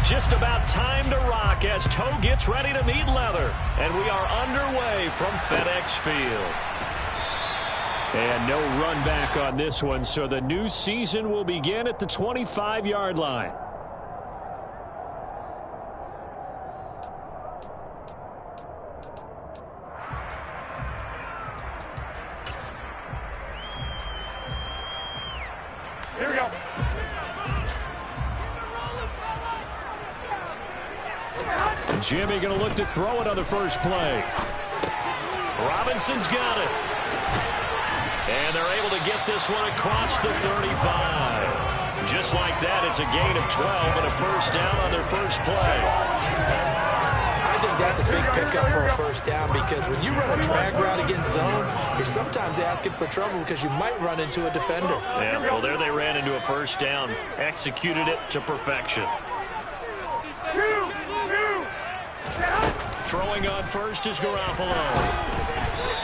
Just about time to rock as toe gets ready to meet leather. And we are underway from FedEx Field. And no run back on this one, so the new season will begin at the 25-yard line. Here we go. Jimmy going to look to throw it on the first play. Robinson's got it. And they're able to get this one across the 35. Just like that, it's a gain of 12 and a first down on their first play. I think that's a big pickup for a first down because when you run a drag route against zone, you're sometimes asking for trouble because you might run into a defender. Yeah, well, there they ran into a first down. Executed it to perfection. Throwing on first is Garoppolo.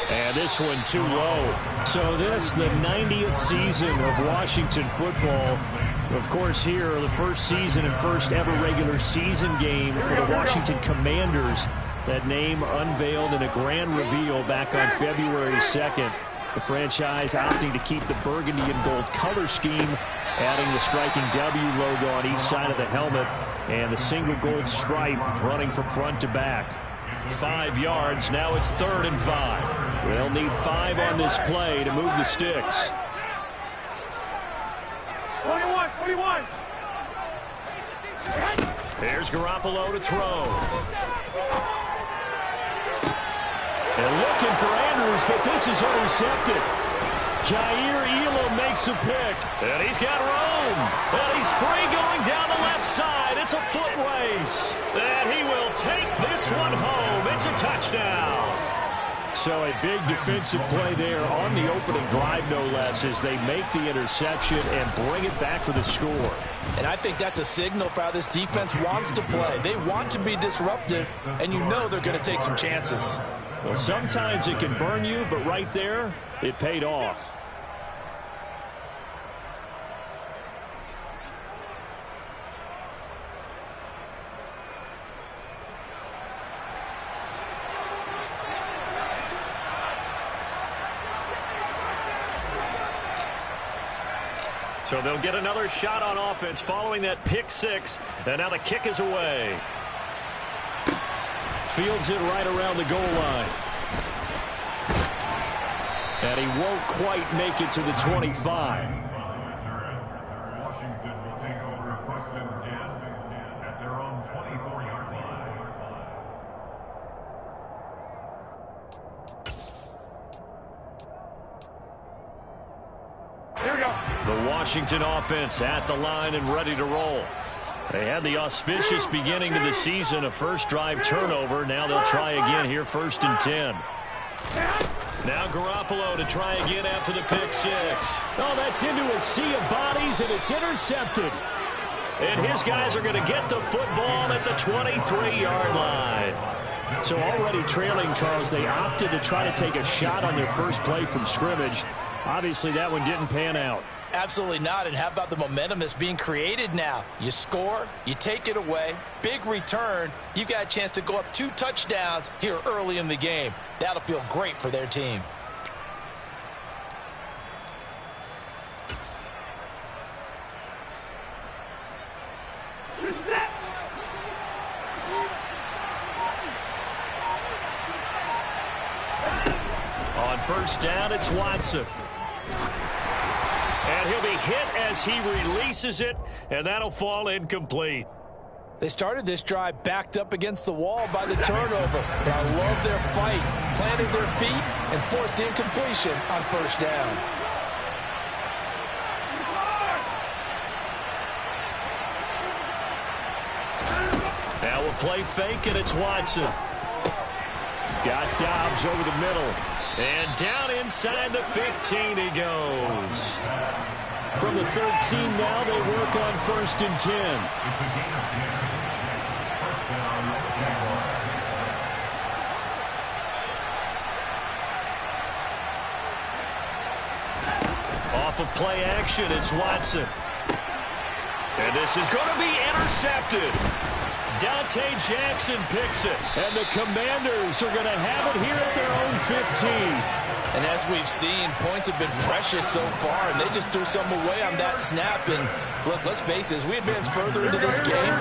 And this one too low. So this, the 90th season of Washington football. Of course, here, the first season and first ever regular season game for the Washington Commanders. That name unveiled in a grand reveal back on February 2nd. The franchise opting to keep the burgundy and gold color scheme, adding the striking W logo on each side of the helmet, and the single gold stripe running from front to back. 5 yards, now it's 3rd and 5. They'll need 5 on this play to move the sticks. 21. Here's Garoppolo to throw. And looking for Andrews, but this is intercepted. Jair Elam makes a pick. And he's got room. And he's free going down the left side. It's a foot race. And he will take this one home. It's a touchdown. So a big defensive play there on the opening drive, no less, as they make the interception and bring it back for the score. And I think that's a signal for how this defense wants to play. They want to be disruptive, and you know they're going to take some chances. Well, sometimes it can burn you, but right there, it paid off. So they'll get another shot on offense following that pick six. And now the kick is away. Fields it right around the goal line. And he won't quite make it to the 25. Washington will take over 1st and 10 at their own 24-yard line. Here we go. The Washington offense at the line and ready to roll. They had the auspicious beginning to the season, a first drive turnover. Now they'll try again here, 1st and 10. Now Garoppolo to try again after the pick six. Oh, that's into a sea of bodies, and it's intercepted. And his guys are going to get the football at the 23-yard line. So already trailing, Charles, they opted to try to take a shot on their first play from scrimmage. Obviously, that one didn't pan out. Absolutely not. And how about the momentum that's being created now? You score, you take it away, big return. You got a chance to go up 2 touchdowns here early in the game. That'll feel great for their team. On first down, it's Watson. And he'll be hit as he releases it, and that'll fall incomplete. They started this drive backed up against the wall by the turnover. But I love their fight, planted their feet, and forced the incompletion on first down. Now we'll play fake, and it's Watson. Got Dobbs over the middle. And down inside the 15 he goes. From the 13 now, they work on 1st and 10. Off of play action, it's Watson. And And this is going to be intercepted. Dante Jackson picks it. And the Commanders are going to have it here at their own 15. And as we've seen, points have been precious so far, and they just threw some away on that snap. And look, let's face it, as we advance further into this game,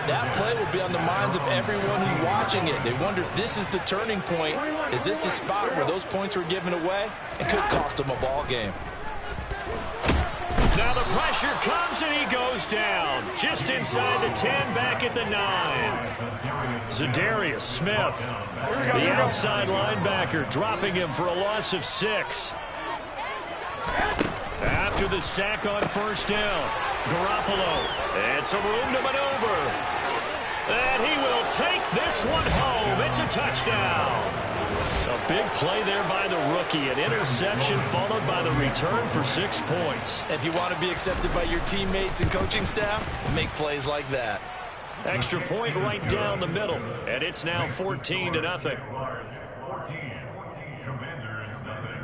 that play will be on the minds of everyone who's watching it. They wonder if this is the turning point. Is this the spot where those points were given away? It could cost them a ball game. Now the pressure comes and he goes down. Just inside the 10, back at the 9. Za'Darius Smith, the outside linebacker, dropping him for a loss of 6. After the sack on first down, Garoppolo, and some room to maneuver. And he will take this one home. It's a touchdown. A big play there by the rookie. An interception followed by the return for 6 points. If you want to be accepted by your teammates and coaching staff, make plays like that. Extra point right down the middle. And it's now 14-0. Commanders nothing.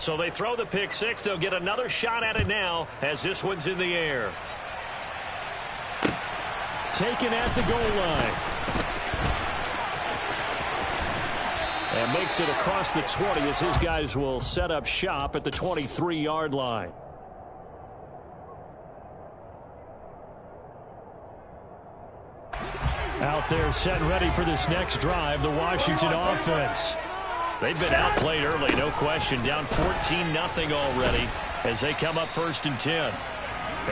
So they throw the pick 6. They'll get another shot at it now as this one's in the air. Taken at the goal line. And makes it across the 20 as his guys will set up shop at the 23-yard line. Out there set and ready for this next drive, the Washington offense. They've been outplayed early, no question. Down 14-0 already as they come up 1st and 10.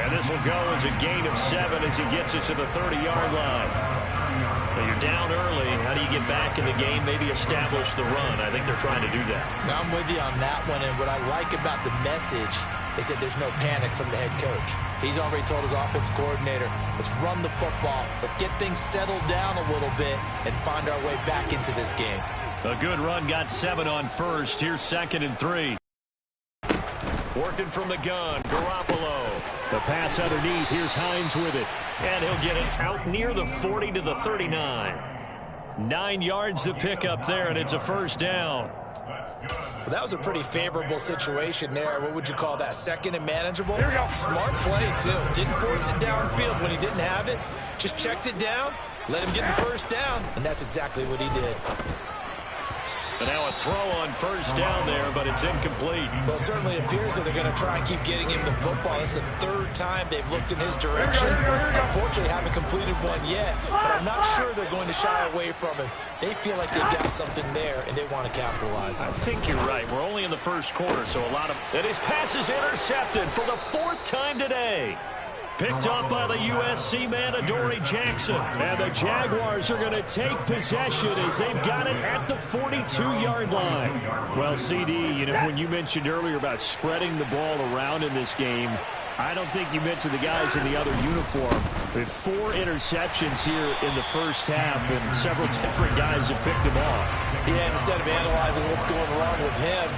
And this will go as a gain of 7 as he gets it to the 30-yard line. Now you're down early. How do you get back in the game? Maybe establish the run. I think they're trying to do that. Now I'm with you on that one, and what I like about the message is that there's no panic from the head coach. He's already told his offensive coordinator, let's run the football, let's get things settled down a little bit and find our way back into this game. A good run, got 7 on first. Here's 2nd and 3. Working from the gun, Garoppolo. The pass underneath. Here's Hines with it. And he'll get it out near the 40 to the 39. 9 yards to pick up there, and it's a 1st down. Well, that was a pretty favorable situation there. What would you call that? 2nd and manageable? Smart play, too. Didn't force it downfield when he didn't have it. Just checked it down, let him get the 1st down, and that's exactly what he did. And now a throw on 1st down there, but it's incomplete. Well, it certainly appears that they're going to try and keep getting him the football. It's the 3rd time they've looked in his direction. Unfortunately, haven't completed one yet, but I'm not sure they're going to shy away from him. They feel like they've got something there, and they want to capitalize on it. I think you're right. We're only in the 1st quarter, so a lot of... And his pass is intercepted for the 4th time today. Picked up by the USC man, Adoree Jackson. And the Jaguars are going to take possession as they've got it at the 42-yard line. Well, CD, you know, when you mentioned earlier about spreading the ball around in this game, I don't think you mentioned the guys in the other uniform. We have 4 interceptions here in the 1st half, and several different guys have picked them off. Yeah, instead of analyzing what's going wrong with him,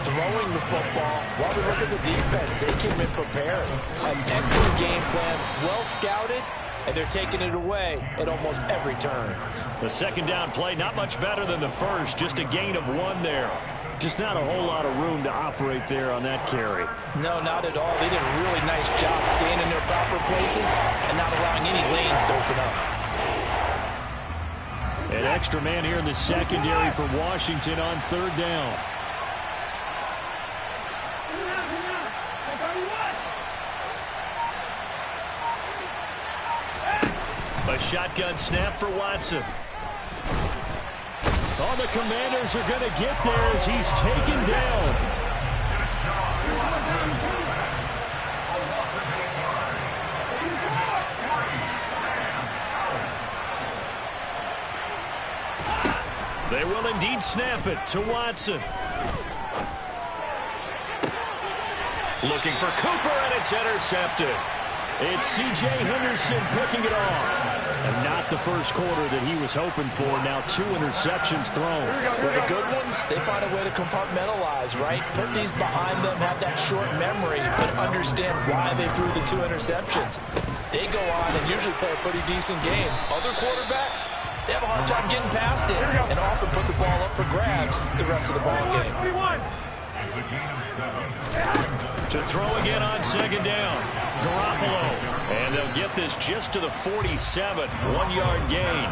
throwing the football, while we look at the defense, they came in prepared. An excellent game plan, well scouted, and they're taking it away at almost every turn. The 2nd down play, not much better than the 1st, just a gain of 1 there. Just not a whole lot of room to operate there on that carry. No, not at all. They did a really nice job staying in their proper places and not allowing any lanes to open up. An extra man here in the secondary for Washington on 3rd down. A shotgun snap for Watson. Oh, the Commanders are going to get there as he's taken down. They will indeed snap it to Watson. Looking for Cooper, and it's intercepted. It's C.J. Henderson picking it off. And not the 1st quarter that he was hoping for. Now 2 interceptions thrown. Well, the good ones, they find a way to compartmentalize, right? Put these behind them, have that short memory, but understand why they threw the 2 interceptions. they go on and usually play a pretty decent game. Other quarterbacks, they have a hard time getting past it and often put the ball up for grabs the rest of the ball game. To throw again on second down. Garoppolo. And they'll get this just to the 47. 1-yard gain.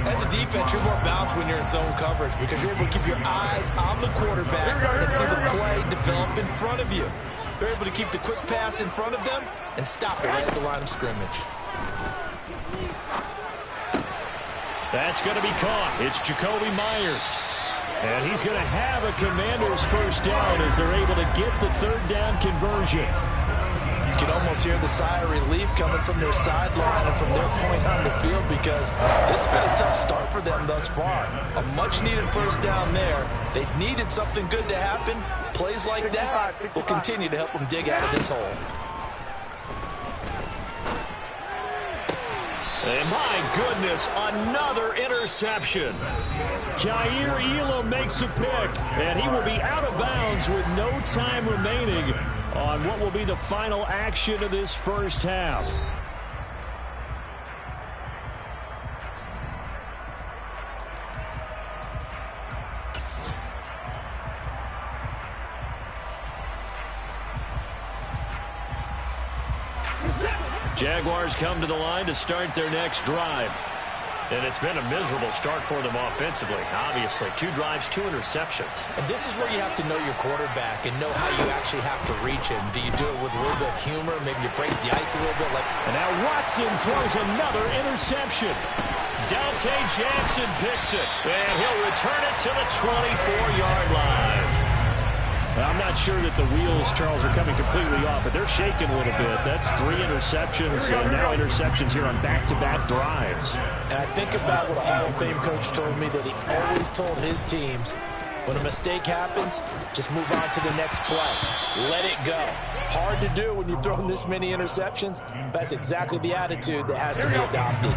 As a defense, you're more balanced when you're in zone coverage because you're able to keep your eyes on the quarterback and see the play develop in front of you. They're able to keep the quick pass in front of them and stop it right at the line of scrimmage. That's going to be caught. It's Jacoby Myers. And he's going to have a Commanders first down as they're able to get the third down conversion. You can almost hear the sigh of relief coming from their sideline and from their point on the field because this has been a tough start for them thus far. A much-needed first down there. They needed something good to happen. Plays like that will continue to help them dig out of this hole. And my goodness, another interception. Kaiir Elam makes a pick, and he will be out of bounds with no time remaining on what will be the final action of this first half. Jaguars come to the line to start their next drive. And it's been a miserable start for them offensively, obviously. 2 drives, 2 interceptions. And this is where you have to know your quarterback and know how you actually have to reach him. Do you do it with a little bit of humor? Maybe you break the ice a little bit. And now Watson throws another interception. Dante Jackson picks it. And he'll return it to the 24-yard line. I'm not sure that the wheels, Charles, are coming completely off, but they're shaking a little bit. That's 3 interceptions, and now interceptions here on back-to-back drives. And I think about what a Hall of Fame coach told me that he always told his teams, when a mistake happens, just move on to the next play. Let it go. Hard to do when you've thrown this many interceptions. That's exactly the attitude that has to be adopted.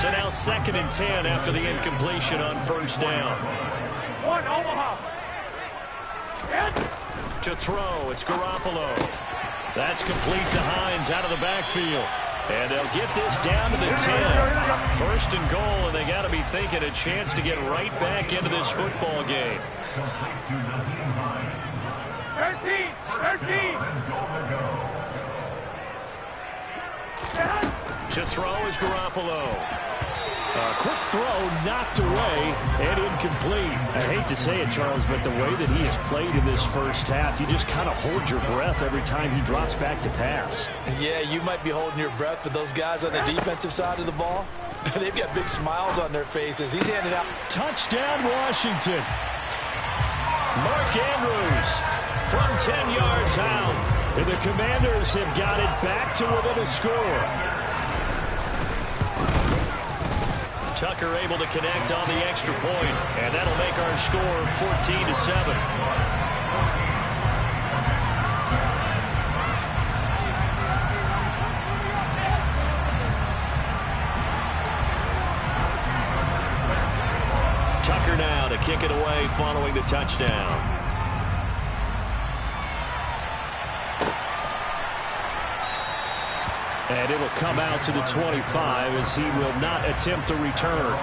So now 2nd and 10 after the incompletion on first down. One, Omaha. To throw, it's Garoppolo. That's complete to Hines out of the backfield. And they'll get this down to the 10. 1st and goal, and they got to be thinking a chance to get right back into this football game. 13. To throw is Garoppolo. A quick throw knocked away and incomplete. I hate to say it, Charles, but the way that he has played in this first half, you just kind of hold your breath every time he drops back to pass. Yeah, you might be holding your breath, but those guys on the defensive side of the ball, they've got big smiles on their faces. He's handing out. Touchdown, Washington. Mark Andrews from 10 yards out. And the Commanders have got it back to within a score. Tucker able to connect on the extra point, and that'll make our score 14-7. Tucker now to kick it away following the touchdown. And it will come out to the 25 as he will not attempt a return.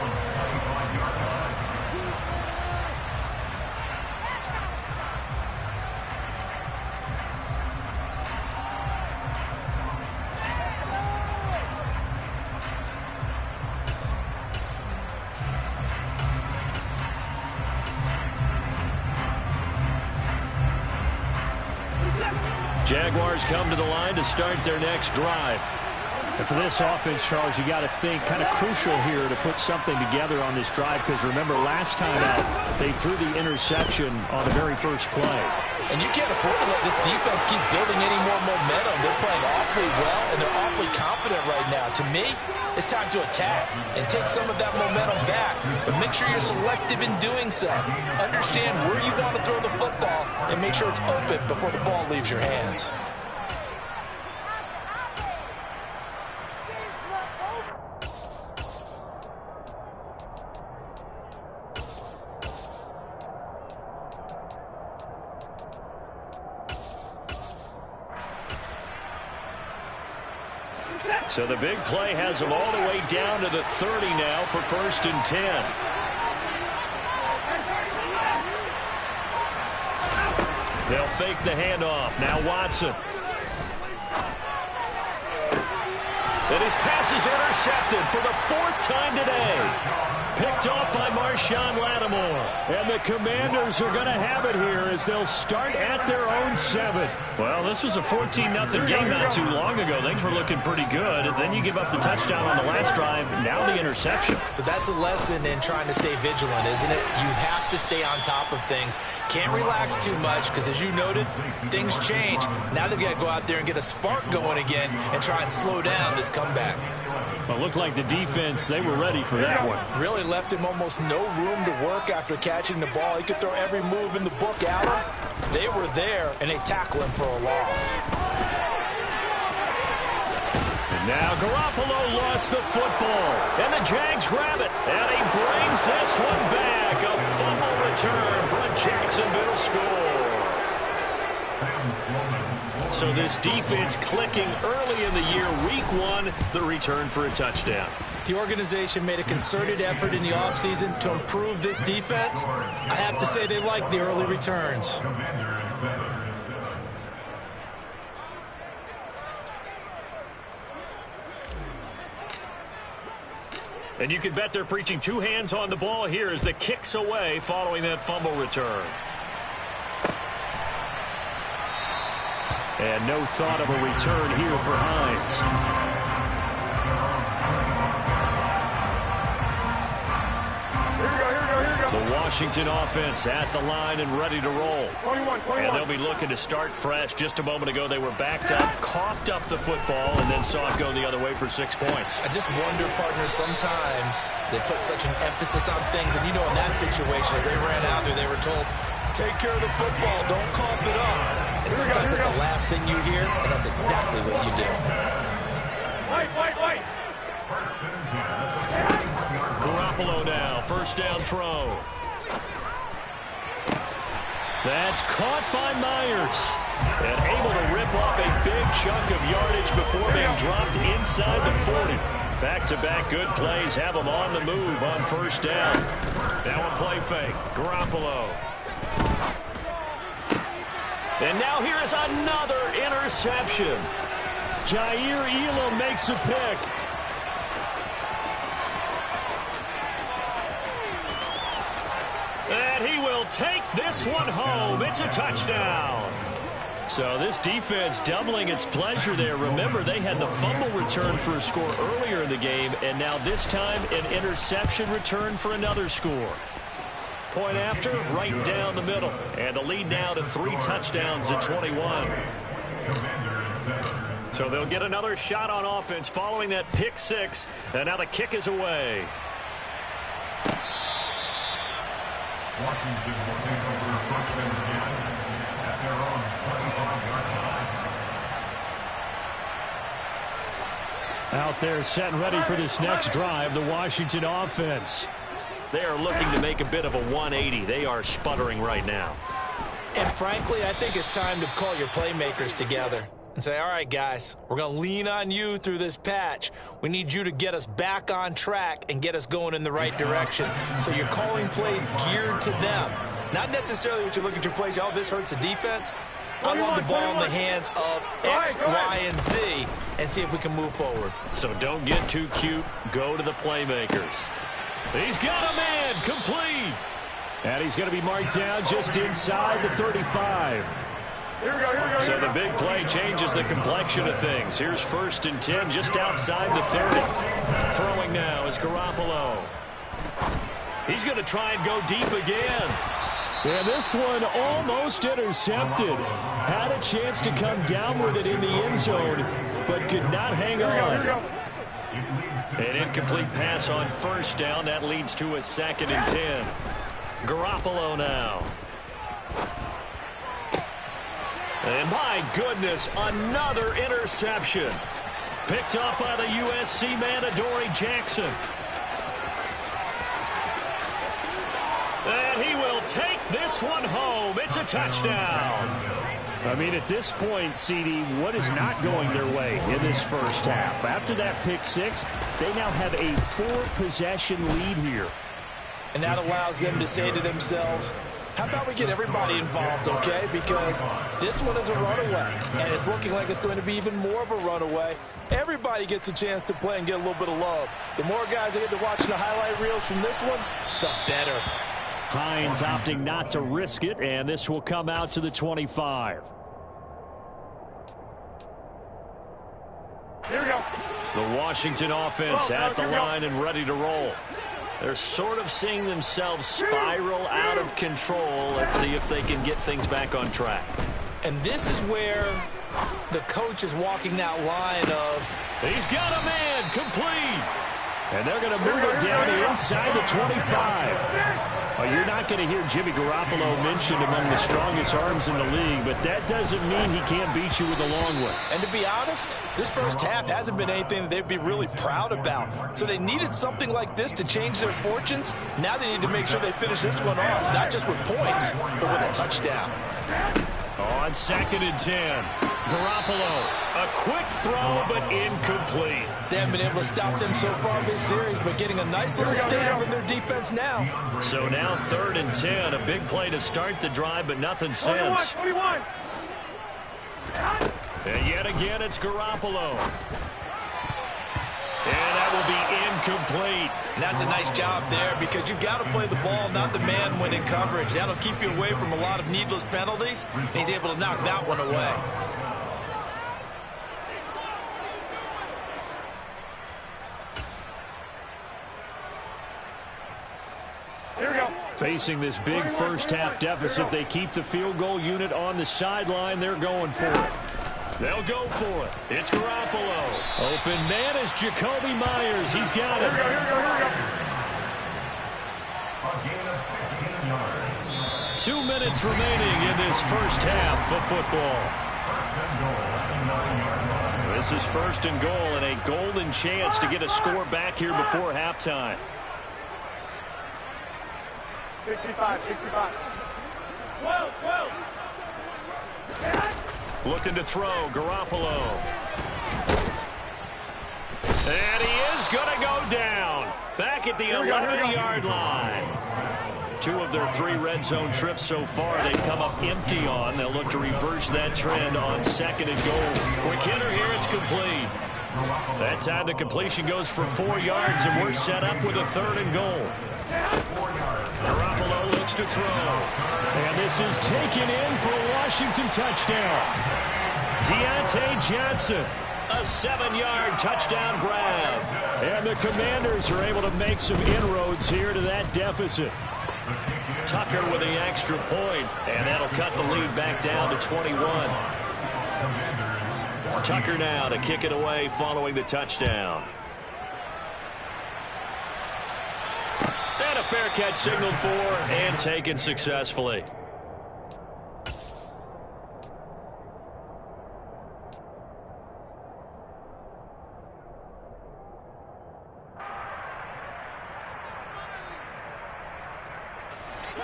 Jaguars come to the line to start their next drive. And for this offense, Charles, you got to think kind of crucial here to put something together on this drive because remember last time out they threw the interception on the very first play. And you can't afford to let this defense keep building any more momentum. They're playing awfully well and they're awfully confident right now. To me, it's time to attack and take some of that momentum back. But make sure you're selective in doing so. Understand where you want to throw the football and make sure it's open before the ball leaves your hands. So the big play has them all the way down to the 30 now for 1st and 10. They'll fake the handoff. Now Watson. And his pass is intercepted for the 4th time today. Picked off by Marshawn Lattimore. And the Commanders are going to have it here as they'll start at their own 7. Well, this was a 14-0 game not too long ago. Things were looking pretty good. And then you give up the touchdown on the last drive. Now the interception. So that's a lesson in trying to stay vigilant, isn't it? You have to stay on top of things. Can't relax too much because, as you noted, things change. Now they've got to go out there and get a spark going again and try and slow down this comeback. Well, it looked like the defense, they were ready for that one. Really left him almost no room to work after catching the ball. He could throw every move in the book at him. They were there, and they tackle him for a loss. And now Garoppolo lost the football, and the Jags grab it. And he brings this one back. A fumble return for a Jacksonville score. So this defense clicking early in the year. Week 1, the return for a touchdown. The organization made a concerted effort in the offseason to improve this defense. I have to say they like the early returns. And you can bet they're preaching 2 hands on the ball here as the kick's away following that fumble return. And no thought of a return here for Hines. The Washington offense at the line and ready to roll. 21. And they'll be looking to start fresh. Just a moment ago, they were backed up, coughed up the football, and then saw it go the other way for 6 points. I just wonder, partner, sometimes they put such an emphasis on things. And, you know, in that situation, as they ran out there, they were told, take care of the football, don't cough it up. And sometimes that's the last thing you hear, and that's exactly what you do. Wait. Garoppolo now, 1st down throw. That's caught by Myers. And able to rip off a big chunk of yardage before being dropped inside the 40. Back-to-back good plays have them on the move on 1st down. Now a play fake. Garoppolo. And now here is another interception. Jair Elam makes a pick. And he will take this one home. It's a touchdown. So this defense doubling its pleasure there. Remember, they had the fumble return for a score earlier in the game, and now this time an interception return for another score. Point after, right down the middle. And the lead now to 3 touchdowns at 21. So they'll get another shot on offense following that pick 6. And now the kick is away. Washington will take over 1st and 10 at their own 25-yard line. Out there set and ready for this next drive, the Washington offense. They are looking to make a bit of a 180. They are sputtering right now. And frankly, I think it's time to call your playmakers together and say, all right, guys, we're going to lean on you through this patch. We need you to get us back on track and get us going in the right direction. So you're calling plays geared to them. Not necessarily what you look at your plays, oh, this hurts the defense. I want the ball in the hands of X, Y, and Z and see if we can move forward. So don't get too cute. Go to the playmakers. He's got a man complete. And he's going to be marked down just inside the 35. So the big play changes the complexion of things. Here's 1st and 10 just outside the 30. Throwing now is Garoppolo. He's going to try and go deep again. And this one almost intercepted. Had a chance to come down with it in the end zone, but could not hang on. An incomplete pass on 1st down. That leads to a 2nd and 10. Garoppolo now. And my goodness, another interception. Picked up by the USC man, Adoree Jackson. And he will take this one home. It's a touchdown. I mean, at this point, CD, what is not going their way in this first half? After that pick six, they now have a 4-possession lead here. And that allows them to say to themselves, how about we get everybody involved, okay? Because this one is a runaway, and it's looking like it's going to be even more of a runaway. Everybody gets a chance to play and get a little bit of love. The more guys that get to watch the highlight reels from this one, the better. Hines opting not to risk it, and this will come out to the 25. Here we go. The Washington offense at the line and ready to roll. They're sort of seeing themselves spiral out of control. Let's see if they can get things back on track. And this is where the coach is walking that line of, he's got a man, complete. And they're going to move it down to inside the 25. Well, you're not going to hear Jimmy Garoppolo mentioned among the strongest arms in the league, but that doesn't mean he can't beat you with a long one. And to be honest, this first half hasn't been anything that they'd be really proud about. So they needed something like this to change their fortunes. Now they need to make sure they finish this one off, not just with points, but with a touchdown. On 2nd and 10, Garoppolo, a quick throw, but incomplete. They haven't been able to stop them so far this series, but getting a nice little stand from their defense now. So now 3rd and 10, a big play to start the drive, but nothing since. 21. And yet again, it's Garoppolo. And that will be incomplete. And that's a nice job there because you've got to play the ball, not the man when in coverage. That'll keep you away from a lot of needless penalties, and he's able to knock that one away. Here we go. Facing this big first-half deficit, they keep the field goal unit on the sideline. They're going for it. They'll go for it. It's Garoppolo. Open man is Jacoby Myers. He's got it. Here we go. A gain of 15 yards. 2 minutes remaining in this first half of football. This is 1st and goal and a golden chance to get a score back here before halftime. 65. 12. Looking to throw, Garoppolo. And he is going to go down. Back at the 11-yard line. 2 of their 3 red zone trips so far they've come up empty on. They'll look to reverse that trend on 2nd and goal. Quick hitter here, it's complete. That time the completion goes for 4 yards, and we're set up with a 3rd and goal. Garoppolo looks to throw. And this is taken in for a Washington touchdown. Deontay Johnson, a 7-yard touchdown grab. And the Commanders are able to make some inroads here to that deficit. Tucker with the extra point, and that'll cut the lead back down to 21. Tucker now to kick it away following the touchdown. And a fair catch signaled for and taken successfully.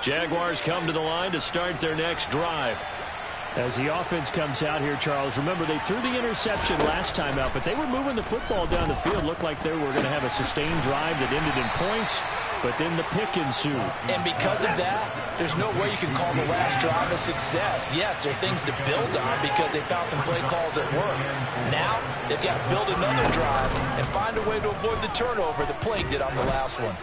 Jaguars come to the line to start their next drive. As the offense comes out here, Charles, remember they threw the interception last time out, but they were moving the football down the field. Looked like they were going to have a sustained drive that ended in points, but then the pick ensued. And because of that, there's no way you can call the last drive a success. Yes, there are things to build on because they found some play calls that work. Now, they've got to build another drive and find a way to avoid the turnover that plagued it on the last one.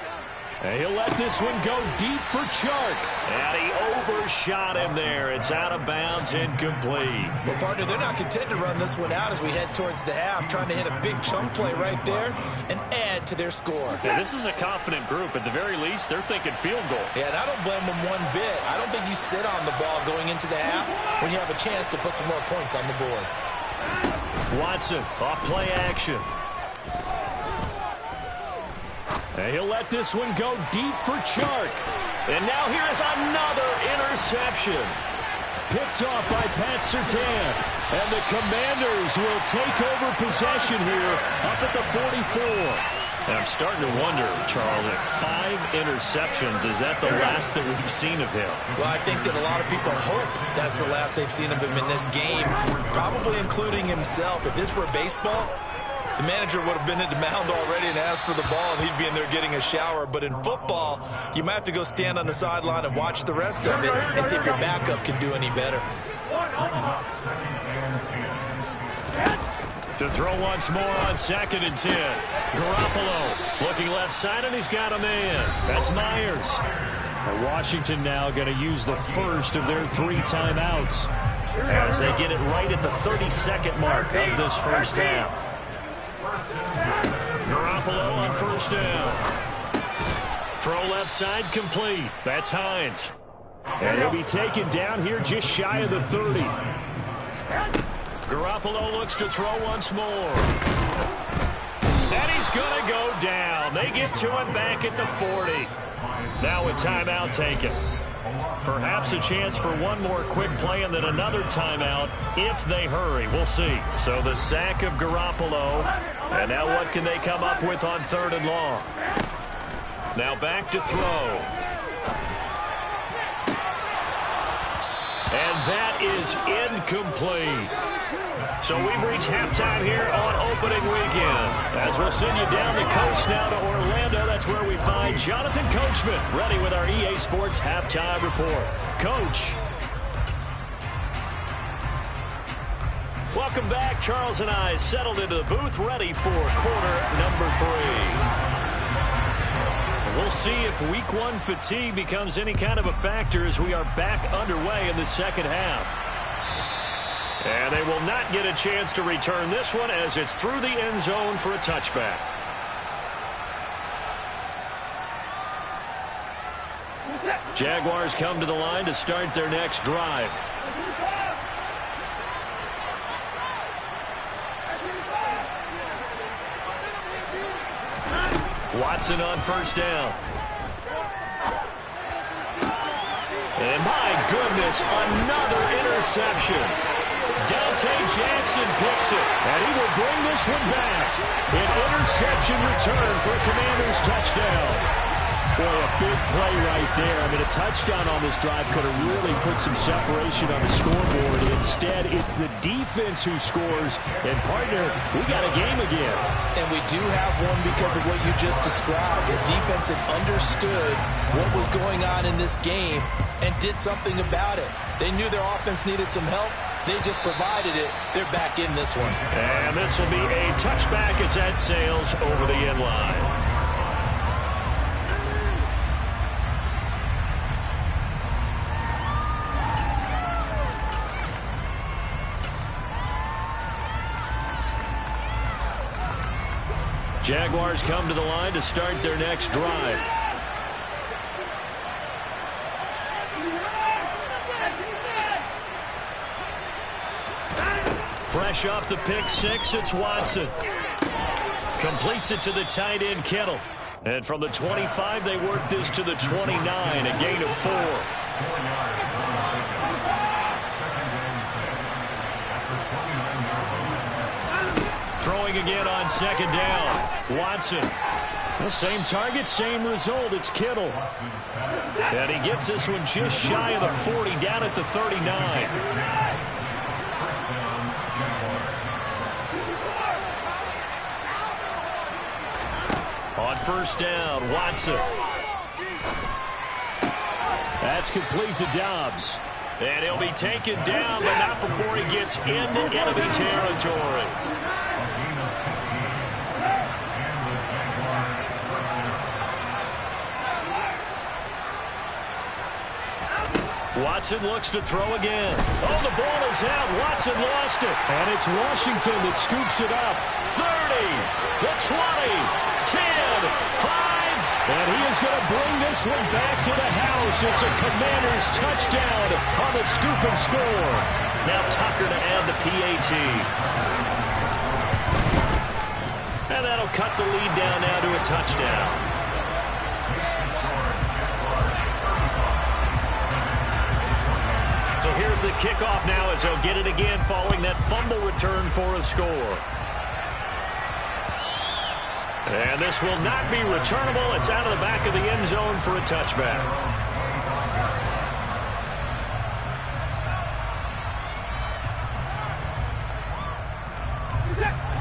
And he'll let this one go deep for Chark. And he overshot him there. It's out of bounds, incomplete. Well, partner, they're not content to run this one out as we head towards the half, trying to hit a big chunk play right there and add to their score. Yeah, this is a confident group. At the very least, they're thinking field goal. Yeah, and I don't blame them one bit. I don't think you sit on the ball going into the half when you have a chance to put some more points on the board. Watson, off play action. And he'll let this one go deep for Chark. And now here's another interception. Picked off by Pat Surtain. And the Commanders will take over possession here up at the 44. I'm starting to wonder, Charles, if 5 interceptions, is that the last that we've seen of him? Well, I think that a lot of people hope that's the last they've seen of him in this game, probably including himself. If this were baseball, the manager would have been at the mound already and asked for the ball, and he'd be in there getting a shower. But in football, you might have to go stand on the sideline and watch the rest of it and see if your backup can do any better. To throw once more on 2nd and 10. Garoppolo looking left side, and he's got a man. That's Myers. And Washington now going to use the first of their 3 timeouts as they get it right at the 32nd mark of this first half. Garoppolo on 1st down. Throw left side complete. That's Hines. And he'll be taken down here just shy of the 30. Garoppolo looks to throw once more. And he's going to go down. They get to him back at the 40. Now a timeout taken. Perhaps a chance for one more quick play and then another timeout if they hurry. We'll see. So the sack of Garoppolo. And now what can they come up with on 3rd and long? Now back to throw. And that is incomplete. So we've reached halftime here on opening weekend. As we'll send you down the coast now to Orlando, that's where we find Jonathan Coachman, ready with our EA Sports Halftime Report. Coach. Welcome back. Charles and I settled into the booth, ready for quarter number 3. We'll see if week 1 fatigue becomes any kind of a factor as we are back underway in the second half. And they will not get a chance to return this one as it's through the end zone for a touchback. Jaguars come to the line to start their next drive. Watson on 1st down. And my goodness, another interception. Dante Jackson picks it, and he will bring this one back. An interception return for a Commanders touchdown. Boy, a big play right there. I mean, a touchdown on this drive could have really put some separation on the scoreboard. Instead, it's the defense who scores. And, partner, we got a game again. And we do have one because of what you just described. The defense had understood what was going on in this game and did something about it. They knew their offense needed some help. They just provided it. They're back in this one. And this will be a touchback as that sails over the end line. Jaguars come to the line to start their next drive. Fresh off the pick 6, it's Watson. Completes it to the tight end, Kittle. And from the 25, they work this to the 29, a gain of 4. Throwing again on 2nd down. Watson. The same target, same result. It's Kittle. And he gets this one just shy of the 40, down at the 39. On 1st down, Watson. That's complete to Dobbs. And he'll be taken down, but not before he gets into enemy territory. Watson looks to throw again. Oh, the ball is out. Watson lost it. And it's Washington that scoops it up. 30, the 20, 10, 5. And he is going to bring this one back to the house. It's a Commanders touchdown on the scoop and score. Now Tucker to add the PAT. And that'll cut the lead down now to a touchdown. So here's the kickoff now as they'll get it again following that fumble return for a score. And this will not be returnable. It's out of the back of the end zone for a touchback.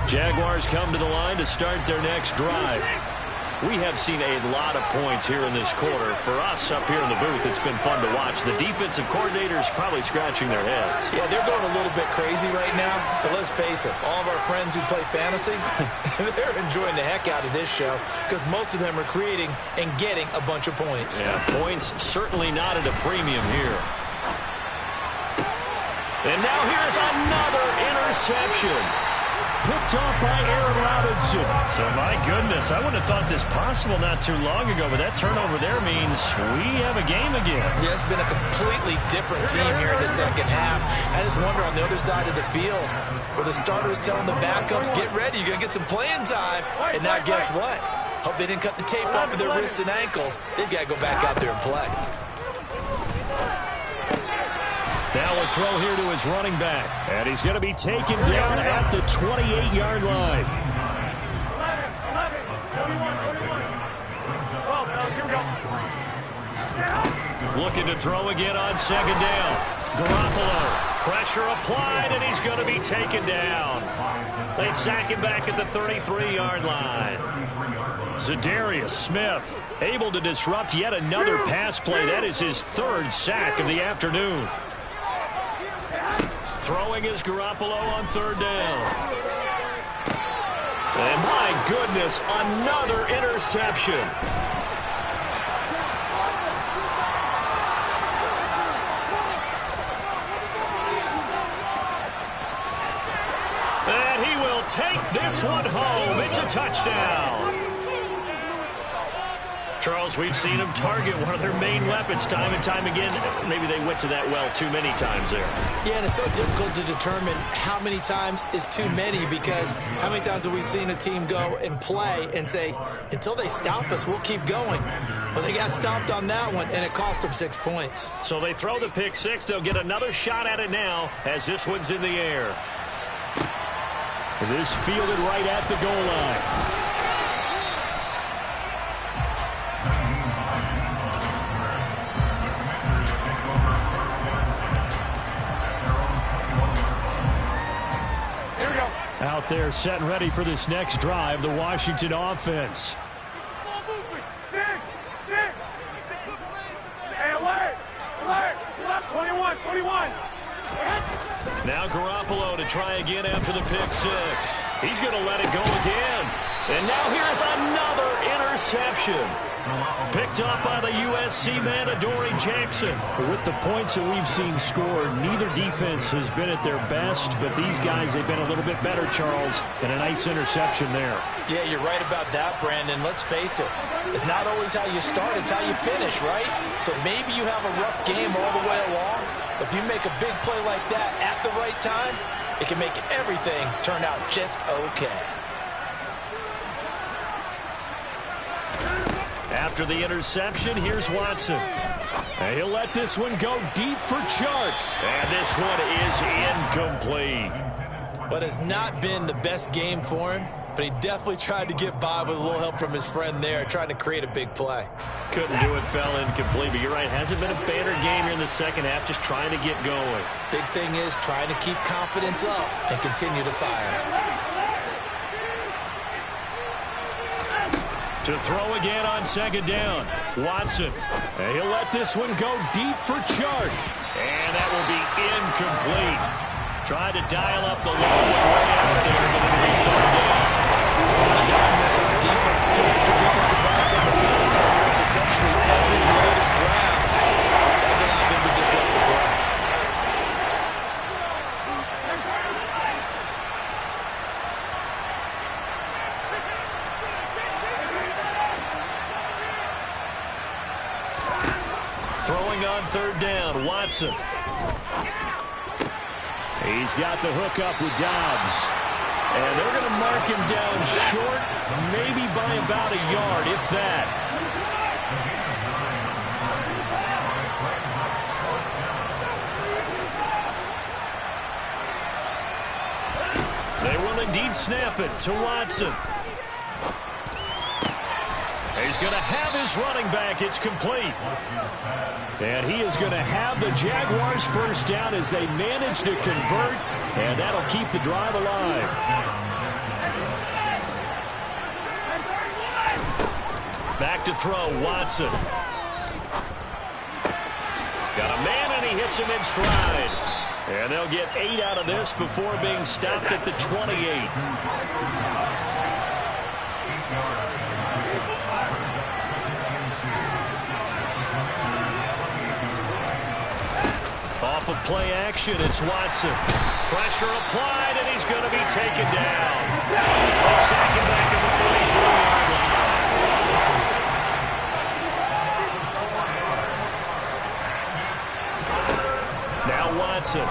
Jaguars come to the line to start their next drive. We have seen a lot of points here in this quarter. For us up here in the booth, it's been fun to watch. The defensive coordinators probably scratching their heads. Yeah, they're going a little bit crazy right now. But let's face it, all of our friends who play fantasy, they're enjoying the heck out of this show because most of them are creating and getting a bunch of points. Yeah, points certainly not at a premium here. And now here's another interception. Picked off by Aaron Robinson. So, my goodness, I wouldn't have thought this possible not too long ago, but that turnover there means we have a game again. Yeah, it's been a completely different team here in the second half. I just wonder on the other side of the field where the starters telling the backups, get ready, you're going to get some playing time. And now guess what? Hope they didn't cut the tape off of their wrists and ankles. They've got to go back out there and play. Now a throw here to his running back. And he's going to be taken down at the 28-yard line. Looking to throw again on second down. Garoppolo. Pressure applied, and he's going to be taken down. They sack him back at the 33-yard line. Za'Darius Smith able to disrupt yet another pass play. That is his third sack of the afternoon. Throwing is Garoppolo on third down. And my goodness, another interception. And he will take this one home. It's a touchdown. Charles, we've seen them target one of their main weapons time and time again. Maybe they went to that well too many times there. Yeah, and it's so difficult to determine how many times is too many because how many times have we seen a team go and play and say, until they stop us, we'll keep going. Well, they got stopped on that one, and it cost them 6 points. So they throw the pick six. They'll get another shot at it now as this one's in the air. This fielded right at the goal line. Out there set and ready for this next drive, the Washington offense. Hey, alert! Alert! 21! Now Garoppolo to try again after the pick six. He's going to let it go again. And now here's another interception. Picked up by the USC man, Adoree Jackson. With the points that we've seen scored, neither defense has been at their best, but these guys, they've been a little bit better, Charles, and a nice interception there. Yeah, you're right about that, Brandon. Let's face it. It's not always how you start, it's how you finish, right? So maybe you have a rough game all the way along. If you make a big play like that at the right time, it can make everything turn out just okay. After the interception, here's Watson. And he'll let this one go deep for Chark. And this one is incomplete. But it's not been the best game for him, but he definitely tried to get by with a little help from his friend there, trying to create a big play. Couldn't do it, fell incomplete. But you're right, hasn't been a banner game here in the second half, just trying to get going. Big thing is trying to keep confidence up and continue to fire. To throw again on second down. Watson. And he'll let this one go deep for Chark. And that will be incomplete. Tried to dial up the long way out there, but it'll be third down. The dominant our defense, two extra defensive backs on the field, covering essentially every blade of grass. That allowed them to disrupt the play. Throwing on third down, Watson. He's got the hook up with Dobbs. And they're going to mark him down short, maybe by about a yard, if that. They will indeed snap it to Watson. He's going to have his running back. It's complete. And he is going to have the Jaguars first down as they manage to convert, and that'll keep the drive alive. Back to throw, Watson. Got a man, and he hits him in stride. And they'll get 8 out of this before being stopped at the 28. Off of play action, it's Watson. Pressure applied, and he's going to be taken down. They sack him back at the 33-yard line. Now Watson.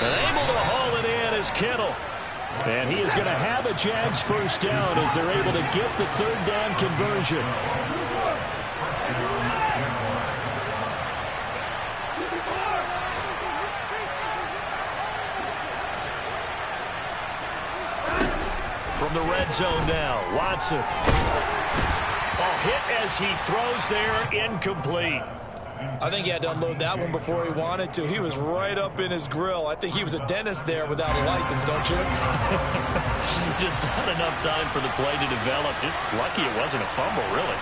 And able to haul it in is Kittle. And he is going to have a Jags first down as they're able to get the third down conversion. From the red zone now, Watson. Ball hit as he throws there, incomplete. I think he had to unload that one before he wanted to. He was right up in his grill. I think he was a dentist there without a license, don't you? Just not enough time for the play to develop. Just lucky it wasn't a fumble, really.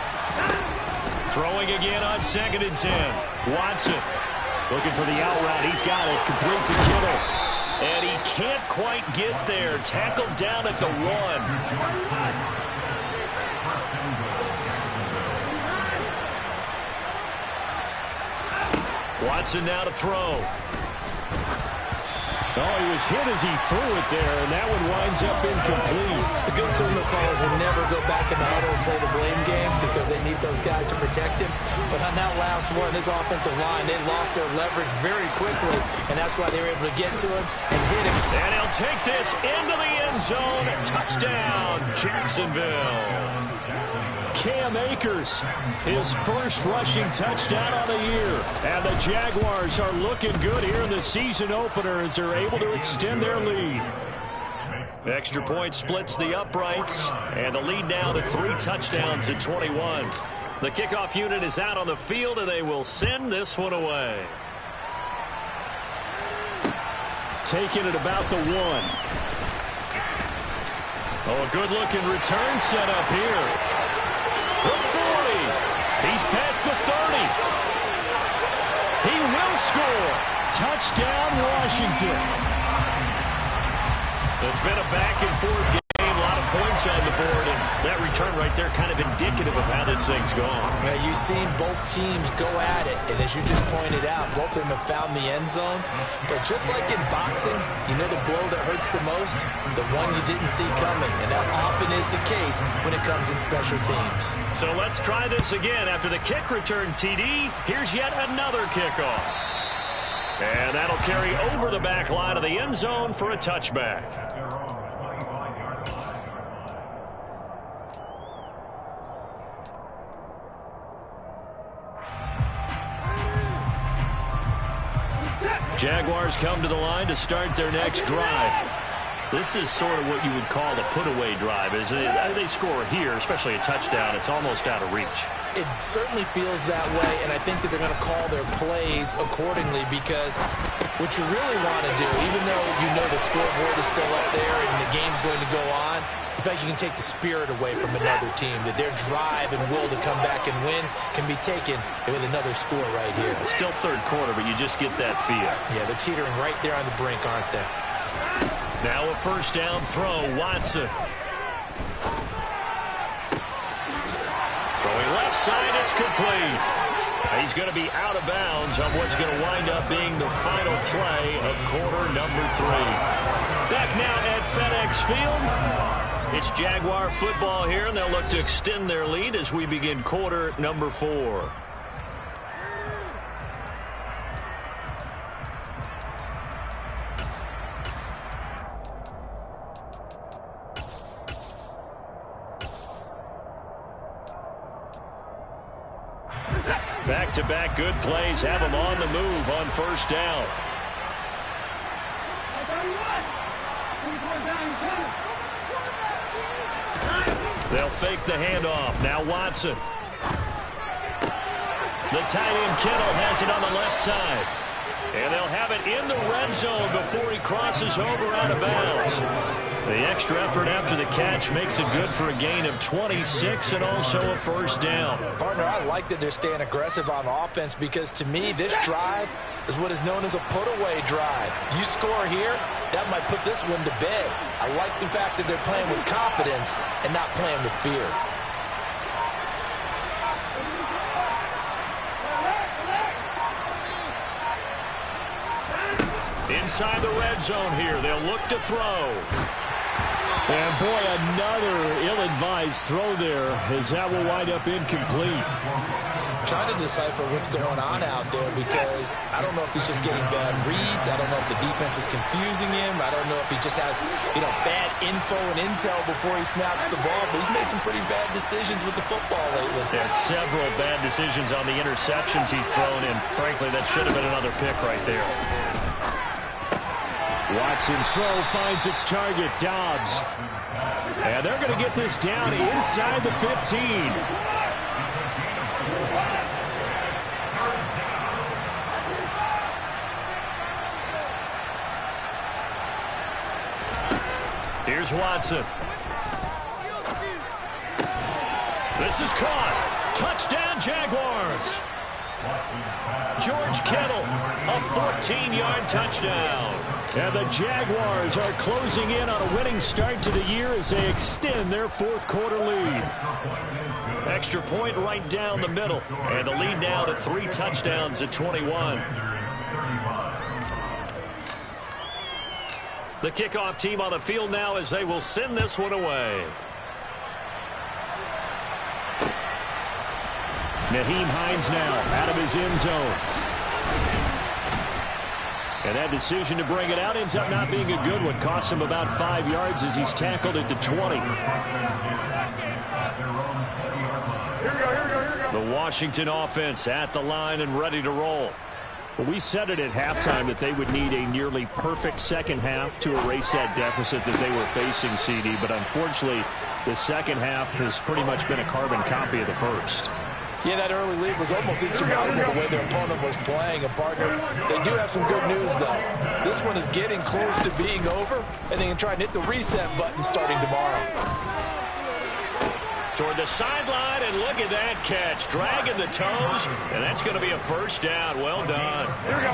Throwing again on 2nd and 10. Watson looking for the out route. He's got it. Complete to Kittle. And he can't quite get there. Tackled down at the 1. Watson now to throw. Oh, he was hit as he threw it there, and that one winds up incomplete. The good signal callers will never go back in the huddle and play the blame game because they need those guys to protect him. But on that last one, his offensive line, they lost their leverage very quickly, and that's why they were able to get to him and hit him. And he'll take this into the end zone. Touchdown, Jacksonville. Cam Akers, his first rushing touchdown on the year. And the Jaguars are looking good here in the season opener as they're able to extend their lead. Extra point splits the uprights, and the lead now to 3 touchdowns at 21. The kickoff unit is out on the field, and they will send this one away. Taking it about the 1. Oh, a good-looking return set up here. The 40. He's past the 30. He will score. Touchdown, Washington. It's been a back-and-forth game. A lot of points on the board, and that return right there kind of indicative of how this thing's gone. Yeah, you've seen both teams go at it, and as you just pointed out, both of them have found the end zone. But just like in boxing, you know the blow that hurts the most? The one you didn't see coming, and that often is the case when it comes in special teams. So let's try this again. After the kick return TD, here's yet another kickoff. And that'll carry over the back line of the end zone for a touchback. Jaguars come to the line to start their next drive. This is sort of what you would call a put-away drive. As they score here, especially a touchdown, it's almost out of reach. It certainly feels that way, and I think that they're going to call their plays accordingly because what you really want to do, even though you know the scoreboard is still up there and the game's going to go on, in fact, you can take the spirit away from another team, that their drive and will to come back and win can be taken with another score right here. It's still third quarter, but you just get that feel. Yeah, they're teetering right there on the brink, aren't they? Now a first down throw, Watson. Throwing left side, it's complete. He's going to be out of bounds on what's going to wind up being the final play of quarter number 3. Back now at FedEx Field. It's Jaguar football here, and they'll look to extend their lead as we begin quarter number 4. Back-to-back good plays have them on the move on first down. They'll fake the handoff. Now Watson. The tight end Kittle has it on the left side. And they'll have it in the red zone before he crosses over out of bounds. The extra effort after the catch makes it good for a gain of 26 and also a first down. Partner, I like that they're staying aggressive on offense because to me this drive is what is known as a put-away drive. You score here, that might put this one to bed. I like the fact that they're playing with confidence and not playing with fear. Inside the red zone here, they'll look to throw. And boy, another ill-advised throw there as that will wind up incomplete. Trying to decipher what's going on out there because I don't know if he's just getting bad reads. I don't know if the defense is confusing him. I don't know if he just has, bad info and intel before he snaps the ball. But he's made some pretty bad decisions with the football lately. Yeah, several bad decisions on the interceptions he's thrown, and frankly, that should have been another pick right there. Watson's throw finds its target, Dobbs. And they're going to get this down inside the 15. Here's Watson. This is caught. Touchdown, Jaguars. George Kittle, a 14-yard touchdown. And the Jaguars are closing in on a winning start to the year as they extend their fourth quarter lead. Extra point right down the middle. And the lead now to 3 touchdowns at 21. The kickoff team on the field now as they will send this one away. Nyheim Hines now out of his end zone. And that decision to bring it out ends up not being a good one. Costs him about 5 yards as he's tackled at the 20. The Washington offense at the line and ready to roll. Well, we said it at halftime that they would need a nearly perfect second half to erase that deficit that they were facing, CD. But unfortunately, the second half has pretty much been a carbon copy of the first. Yeah, that early lead was almost insurmountable the way their opponent was playing. And, partner, they do have some good news, though. This one is getting close to being over, and they can try and hit the reset button starting tomorrow. Toward the sideline, and look at that catch. Dragging the toes, and that's going to be a first down. Well done. Here we go.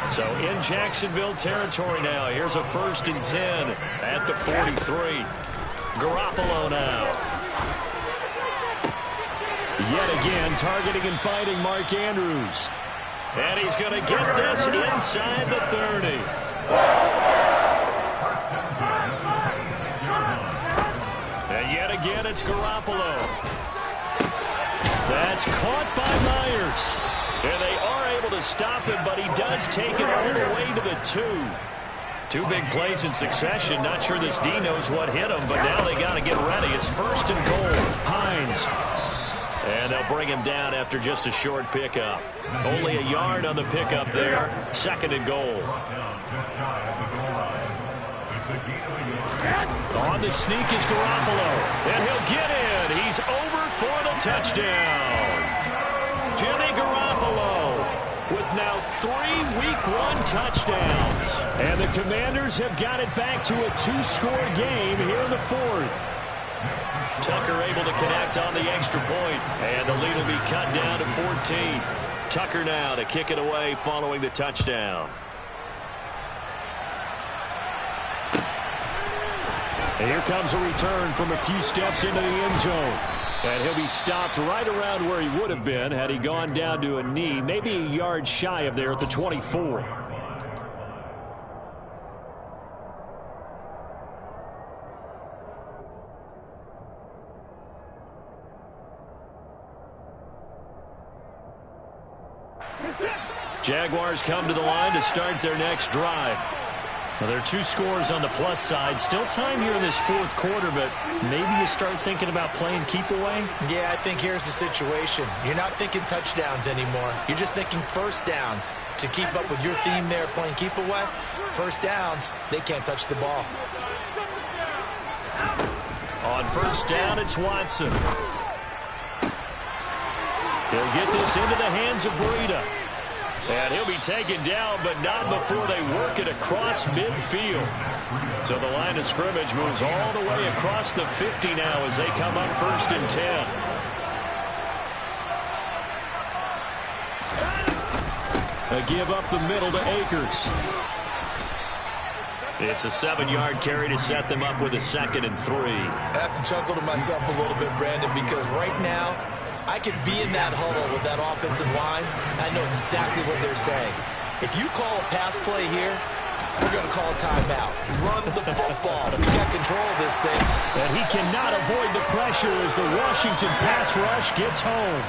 So in Jacksonville territory now. Here's a 1st and 10 at the 43. Garoppolo now. Yet again, targeting and fighting Mark Andrews. And he's going to get this inside the 30. And yet again, it's Garoppolo. That's caught by Myers. And they are able to stop him, but he does take it all the way to the 2. 2 big plays in succession. Not sure this D knows what hit him, but now they got to get ready. It's 1st and goal. Hines. And they'll bring him down after just a short pickup. Only a yard on the pickup there. 2nd and goal. On the sneak is Garoppolo. And he'll get in. He's over for the touchdown. Jimmy Garoppolo with now 3 Week 1 touchdowns. And the Commanders have got it back to a 2-score game here in the 4th. Tucker able to connect on the extra point, and the lead will be cut down to 14. Tucker now to kick it away following the touchdown. And here comes a return from a few steps into the end zone. And he'll be stopped right around where he would have been had he gone down to a knee, maybe a yard shy of there at the 24. Jaguars come to the line to start their next drive. Well, there are 2 scores on the plus side. Still time here in this 4th quarter, but maybe you start thinking about playing keep away? Yeah, I think here's the situation. You're not thinking touchdowns anymore. You're just thinking first downs. To keep up with your theme there, playing keep away, first downs, they can't touch the ball. On first down, it's Watson. He'll get this into the hands of Breida. And he'll be taken down, but not before they work it across midfield. So the line of scrimmage moves all the way across the 50 now as they come up first and 10. A give up the middle to Akers. It's a 7-yard carry to set them up with a 2nd and 3. I have to chuckle to myself a little bit, Brandon, because right now I could be in that huddle with that offensive line. I know exactly what they're saying. If you call a pass play here, we're going to call a timeout. Run the football. We got control of this thing. And he cannot avoid the pressure as the Washington pass rush gets home.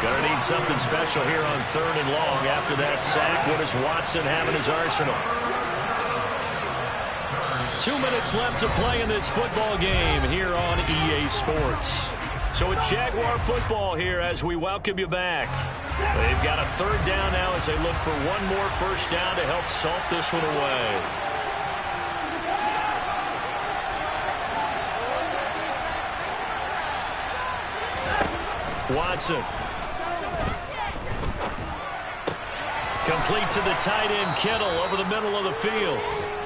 Going to need something special here on 3rd and long. After that sack, what does Watson have in his arsenal? 2 minutes left to play in this football game here on EA Sports. So it's Jaguar football here as we welcome you back. They've got a 3rd down now as they look for one more first down to help salt this one away. Watson. Complete to the tight end, Kittle, over the middle of the field.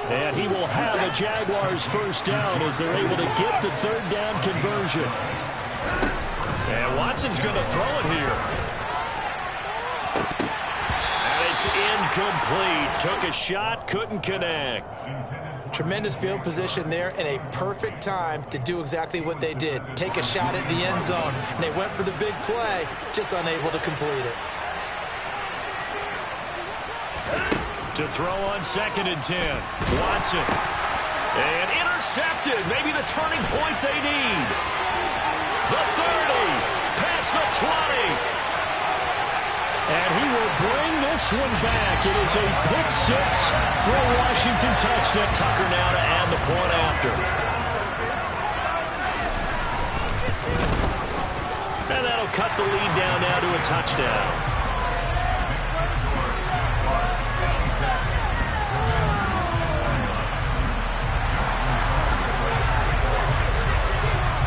And he will have a Jaguars first down as they're able to get the 3rd down conversion. And Watson's going to throw it here. And it's incomplete. Took a shot, couldn't connect. Tremendous field position there and a perfect time to do exactly what they did. Take a shot at the end zone. And they went for the big play, just unable to complete it. To throw on 2nd and 10. Watson. And intercepted. Maybe the turning point they need. The 30. Past the 20. And he will bring this one back. It is a pick 6 for a Washington touchdown. Tucker now to add the point after. And that'll cut the lead down now to a touchdown.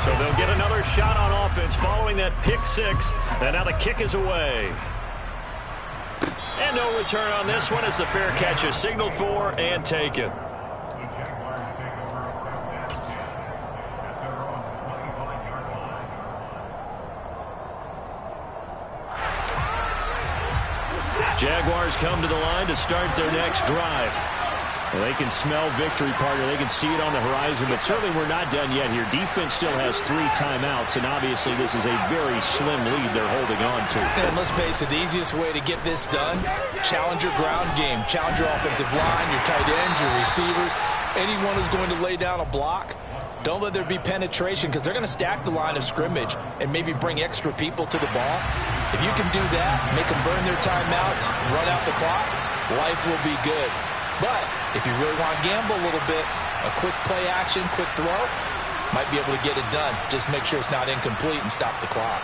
So they'll get another shot on offense following that pick 6. And now the kick is away. And no return on this one as the fair catch is signaled for and taken. Jaguars come to the line to start their next drive. Well, they can smell victory, partner. They can see it on the horizon, but certainly we're not done yet here. Defense still has 3 timeouts, and obviously this is a very slim lead they're holding on to. And let's face it, the easiest way to get this done, challenge your ground game. Challenge your offensive line, your tight ends, your receivers. Anyone who's going to lay down a block, don't let there be penetration because they're going to stack the line of scrimmage and maybe bring extra people to the ball. If you can do that, make them burn their timeouts, run out the clock, life will be good. But if you really want to gamble a little bit, a quick play action, quick throw, might be able to get it done. Just make sure it's not incomplete and stop the clock.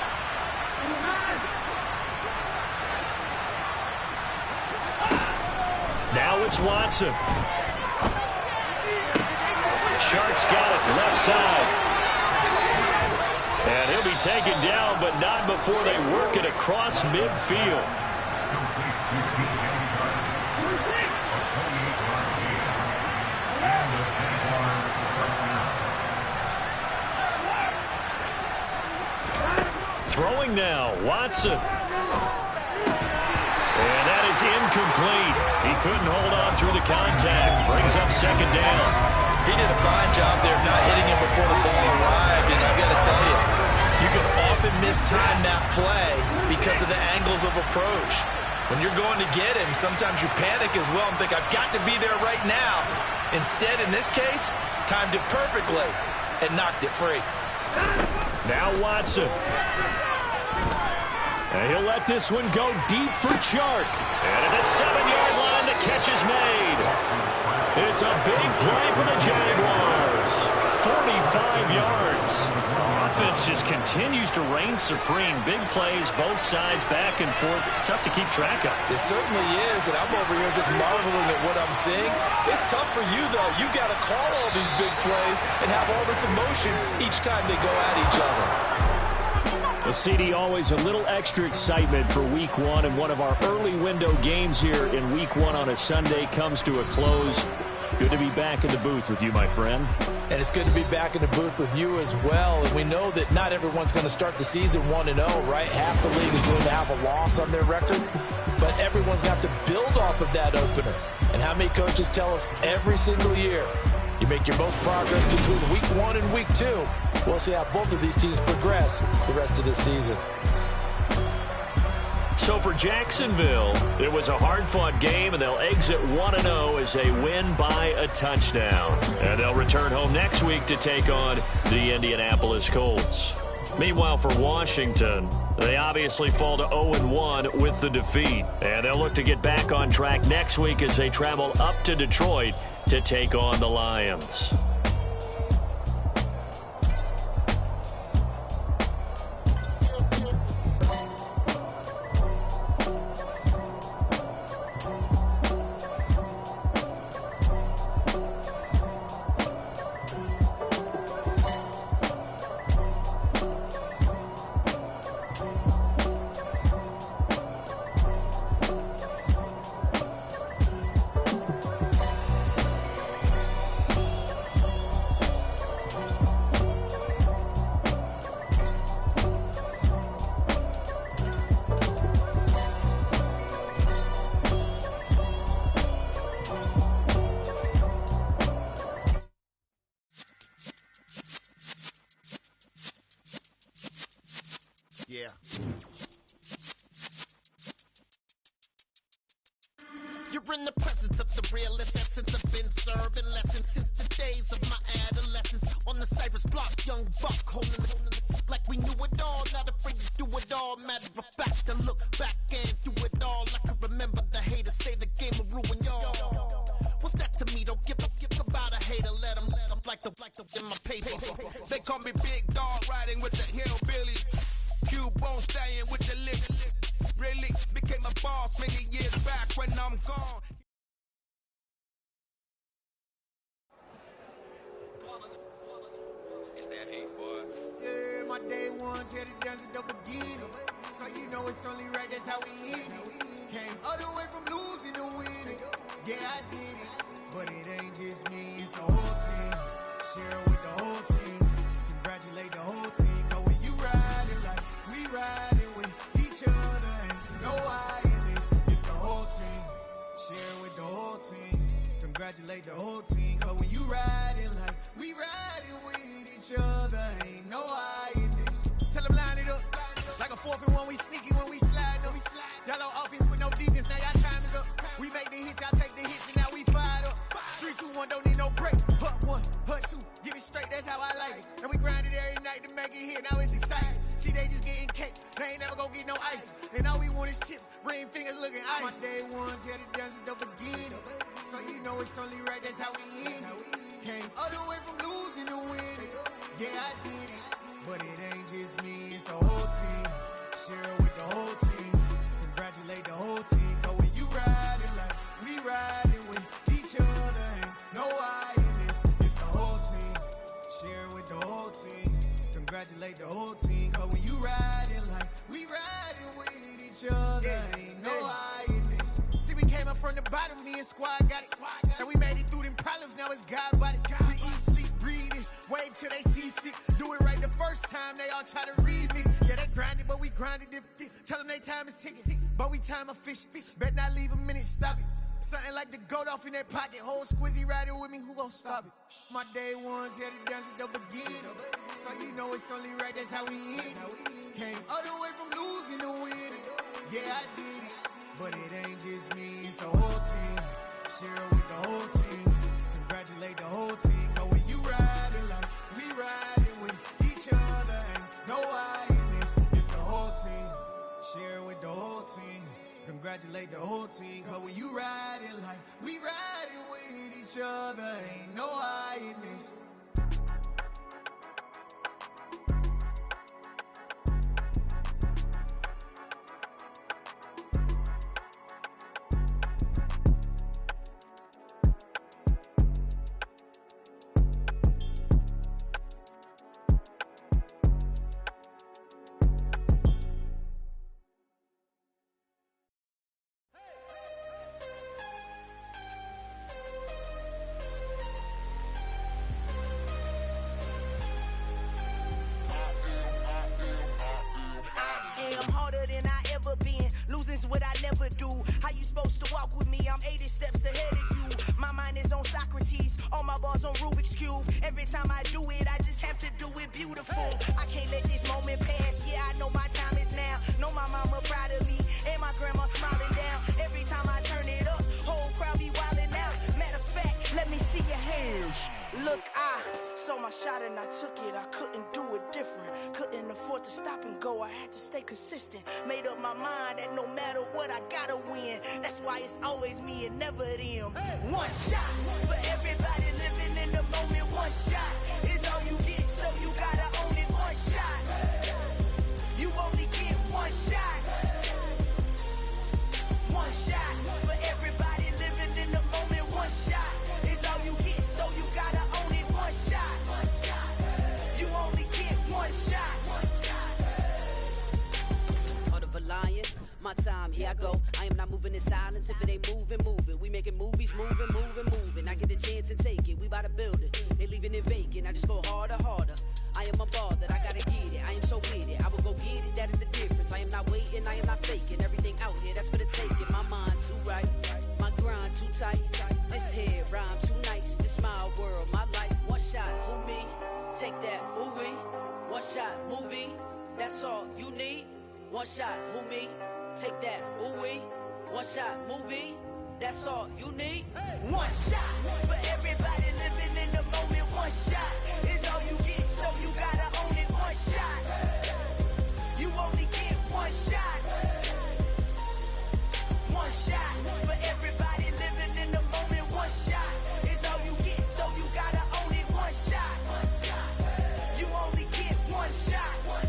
Now it's Watson. Shark's got it left side. And he'll be taken down, but not before they work it across midfield. Throwing now, Watson. And that is incomplete. He couldn't hold on through the contact. Brings up 2nd down. He did a fine job there not hitting him before the ball arrived. And I've got to tell you, you can often mistime that play because of the angles of approach. When you're going to get him, sometimes you panic as well and think, I've got to be there right now. Instead, in this case, timed it perfectly and knocked it free. Now Watson. And he'll let this one go deep for Chark. And at the 7-yard line, the catch is made. It's a big play for the Jaguars. 45 yards. Offense just continues to reign supreme. Big plays, both sides, back and forth. Tough to keep track of. It certainly is, and I'm over here just marveling at what I'm seeing. It's tough for you, though. You got to call all these big plays and have all this emotion each time they go at each other. Well, CD, always a little extra excitement for Week 1, and one of our early window games here in Week 1 on a Sunday comes to a close. Good to be back in the booth with you, my friend. And it's good to be back in the booth with you as well. And we know that not everyone's going to start the season 1-0, right? Half the league is going to have a loss on their record. But everyone's got to build off of that opener. And how many coaches tell us every single year, you make your most progress between Week 1 and Week 2. We'll see how both of these teams progress the rest of this season. So for Jacksonville, it was a hard-fought game, and they'll exit 1-0 as they win by a touchdown. And they'll return home next week to take on the Indianapolis Colts. Meanwhile, for Washington, they obviously fall to 0-1 with the defeat. And they'll look to get back on track next week as they travel up to Detroit to take on the Lions. Yeah. You're in the presence of the realest essence. I've been serving lessons since the days of my adolescence. On the Cypress block, young buck holding it like we knew it all. Not afraid to do it all. Matter of fact, I look back and do it all. I can remember the haters say the game will ruin y'all. What's that to me? Don't give about a hater. Let them like the in my paper. They call me Big Dog, riding with the hillbillies. Cubone staying with the lick. Really became a boss many years back when I'm gone. It's that hate, boy. Yeah, my day one's here to dance at the beginning. So you know it's only right, that's how we end it. Came all the way from losing to winning. Yeah, I did it. But it ain't just me, it's the whole team. Share it with the whole team. Congratulate the whole team. Cause when you riding like we riding with each other, ain't no I in this. It's the whole team. Share it with the whole team. Congratulate the whole team. Cause when you riding like we riding with each other, ain't no I in this. Tell them line it up. Like a 4th and 1, we sneaky when we slide them. Yellow offense with no defense, now y'all time is up. We make the hits, y'all take the hits, and now we fired up. 3, 2, 1, don't need no break. Hut 1, hut 2, give it straight, that's how I like it. And we grind it every night to make it hit, now it's exciting. See, they just getting cake, they ain't never gonna get no ice. And all we want is chips, ring fingers looking ice. My day one's here to dance at the beginning. So you know it's only right, that's how we end it. Came all the way from losing to winning. Yeah, I did it. But it ain't just me, it's the whole team. Share it with the whole team. Congratulate the whole team. Cause when you riding like we riding with each other, ain't no I in this. It's the whole team. Share it with the whole team. Congratulate the whole team. Cause when you riding like we riding with each other, ain't no I in this. See, we came up from the bottom, me and squad got it. And we made it through them problems, now it's God body. We eat, sleep, breathe this. Wave till they see sick. Do it right the first time, they all try to remix. Yeah, they grinded, but we grinded different. Tell them they time is ticking, but we time a fish. Bet not leave a minute, stop it. Something like the goat off in their pocket. Whole squizzy riding with me, who gon' stop it? My day one's here to dance at the beginning. So you know it's only right, that's how we end it. Came all the way from losing to winning. Yeah, I did it. But it ain't just me, it's the whole team. Share it with the whole team. Congratulate the whole team. Cause when you riding like we riding with each other, ain't no I in this. It's the whole team. Share it with the whole team. Congratulate the whole team. Cause when you riding like we riding with each other, ain't no I in this. losing's what I never do. How you supposed to walk with me? I'm 80 steps ahead of you. My mind is on Socrates, all my bars on Rubik's Cube. Every time I do it, I just have to do it beautiful. I can't let this moment pass. Yeah, I know my time is now. Know my mama proud of me, and my grandma smiling down. Every time I turn it up, whole crowd be wildin' out. Matter of fact, let me see your hands. Look, I saw my shot and I took it. I couldn't do it different. Couldn't afford to stop and go. I had to stay consistent. Made up my mind that no matter what, I gotta win. That's why it's always me and never them. One shot for everybody living in the moment. One shot is all you get, so you gotta own it. One shot. You only get one shot. One shot for everybody living in the moment. One shot is all you get, so you gotta own it. One shot. You only get one shot. Heart of a lion, my time, here I go. I am not moving in silence. If it ain't moving, moving. We making movies, moving, moving, moving. I get a chance and take it. We bout to build it. They leaving it vacant. I just go harder, harder. I am a ball that I gotta get it. I am so with it. I will go get it. That is the difference. I am not waiting. I am not faking. Everything out here, that's for the taking. My mind too right. My grind too tight. This head rhyme too nice. This my world, my life. One shot, who me? Take that, movie. One shot, movie. That's all you need. One shot, who me? Take that, ooh-wee. One shot, movie. That's all you need. One shot for everybody living in the moment. One shot is all you get, so you gotta own it. One shot. You only get one shot. One shot for everybody living in the moment. One shot is all you get, so you gotta own it. One shot. You only get one shot. One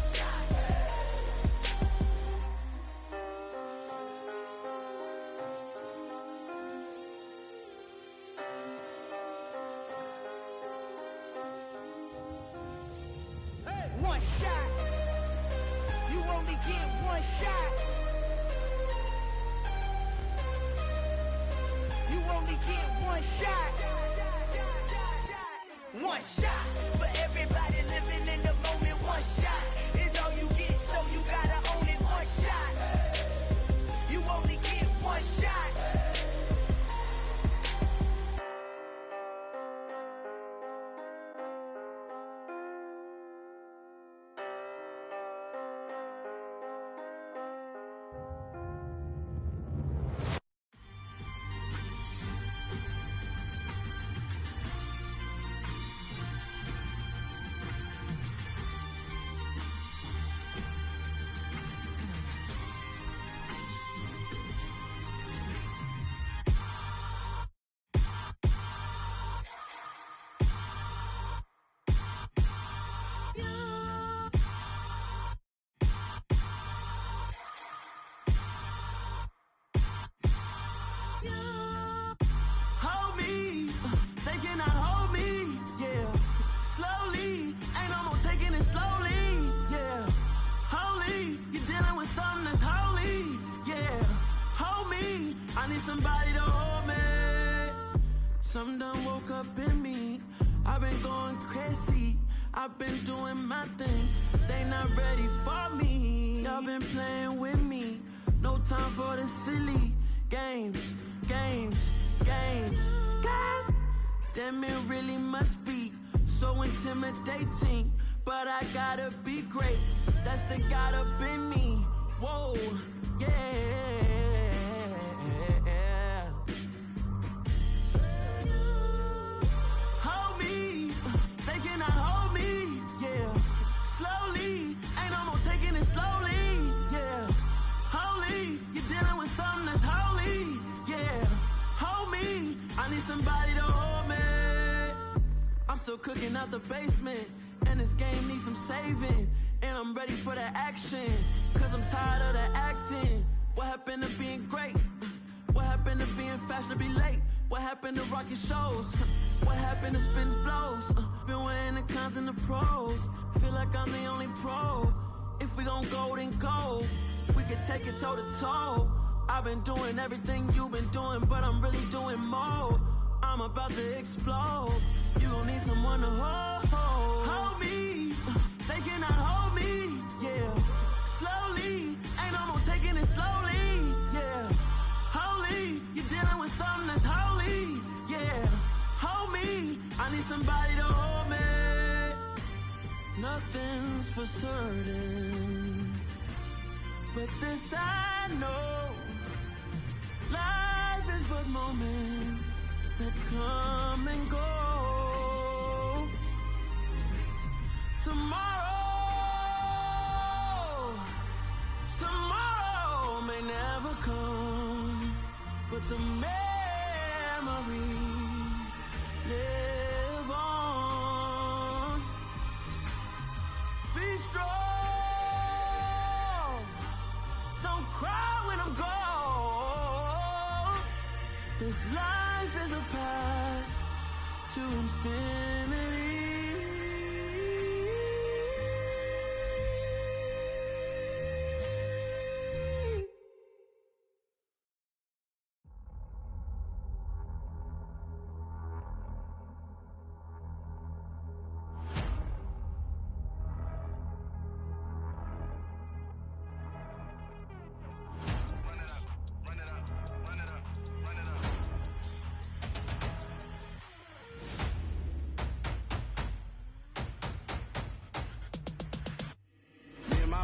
shot. You only get one shot. You only get one shot. One shot for everybody living in the moment. One shot is all you get, so you gotta own it. One shot. You only get one shot. Hold me, they cannot hold me, yeah. Slowly, ain't no more taking it slowly, yeah. Holy, you're dealing with something that's holy, yeah. Hold me, I need somebody to hold me. Something done woke up in me, I've been going crazy. I've been doing my thing, they not ready for me. Y'all been playing with me, no time for the silly games, games, games, games. Damn, it really must be so intimidating, but I gotta be great, that's the God up in me. Whoa, yeah. Hold me, they cannot hold me, yeah. Slowly, ain't no more taking it slowly, yeah. Holy, you're dealing with something that's holy, yeah. Hold me, I need somebody to hold me. I'm still cooking out the basement, and this game needs some saving, and I'm ready for the action, cause I'm tired of the acting. What happened to being great? What happened to being fashionably late? What happened to rocking shows? What happened to spin flows? Been wearing the cons and the pros, feel like I'm the only pro. If we gon' go, then go, we can take it toe to toe. I've been doing everything you've been doing, but I'm really doing more. I'm about to explode, you gon' need someone to hold. Hold me, they cannot hold me, yeah. Slowly, ain't no more taking it slowly, for certain, but this I know, life is but moments that come and go. Tomorrow may never come, but the memories live on. Be strong, don't cry when I'm gone. This life is a path to infinity.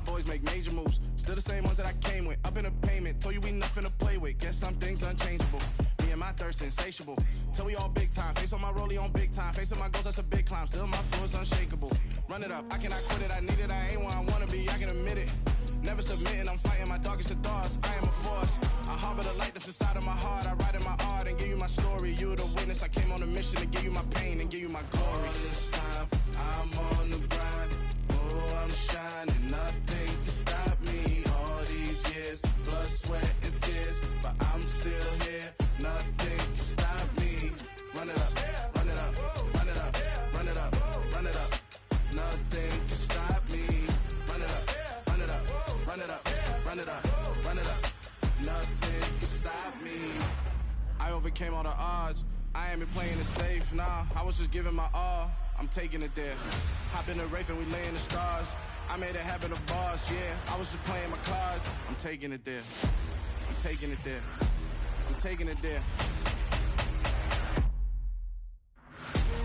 Boys make major moves, still the same ones that I came with. Up in the payment, told you we nothing to play with. Guess some things unchangeable. Me and my thirst insatiable. Till we all big time. Face on my rollie on big time. Facing my goals, that's a big climb. Still my flow is unshakable. Run it up, I cannot quit it. I need it, I ain't where I wanna be. I can admit it. Never submitting, I'm fighting my darkest of thoughts. I am a force. I harbor the light that's inside of my heart. I write in my art and give you my story. You the witness. I came on a mission to give you my pain and give you my glory. All this time, I'm on the grind. Oh, I'm shining. Nothing can stop me. All these years, blood, sweat, and tears, but I'm still here. Nothing can stop me. Run it up, run it up, run it up, run it up, run it up. Nothing can stop me. Run it up, run it up, run it up, run it up, run it up. Nothing can stop me. I overcame all the odds. I ain't been playing it safe, nah. I was just giving my all. I'm taking it there. Hop in the Wraith and we lay in the stars. I made it happen to boss, yeah. I was just playing my cards. I'm taking it there. I'm taking it there. I'm taking it there.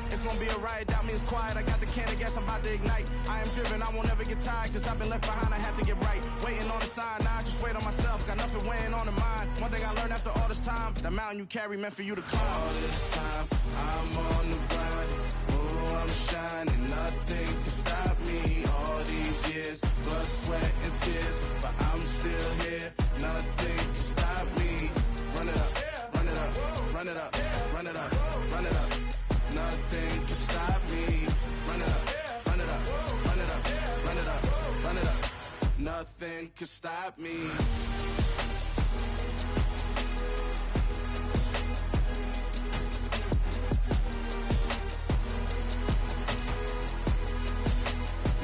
It's gonna be a riot, doubt me it's quiet. I got the can of gas, I'm about to ignite. I am driven, I won't ever get tired, cause I've been left behind, I have to get right. Waiting on the sign, now I just wait on myself. Got nothing weighing on the mind. One thing I learned after all this time, the mountain you carry meant for you to climb. All this time, I'm on the grind. Oh, I'm shining, nothing can stop me. All these years, blood, sweat, and tears, but I'm still here. Nothing can stop me. Run it up, run it up, run it up, run it up, run it up. Nothing can stop me. Run it up, run it up, run it up, run it up, run it up. Nothing can stop me.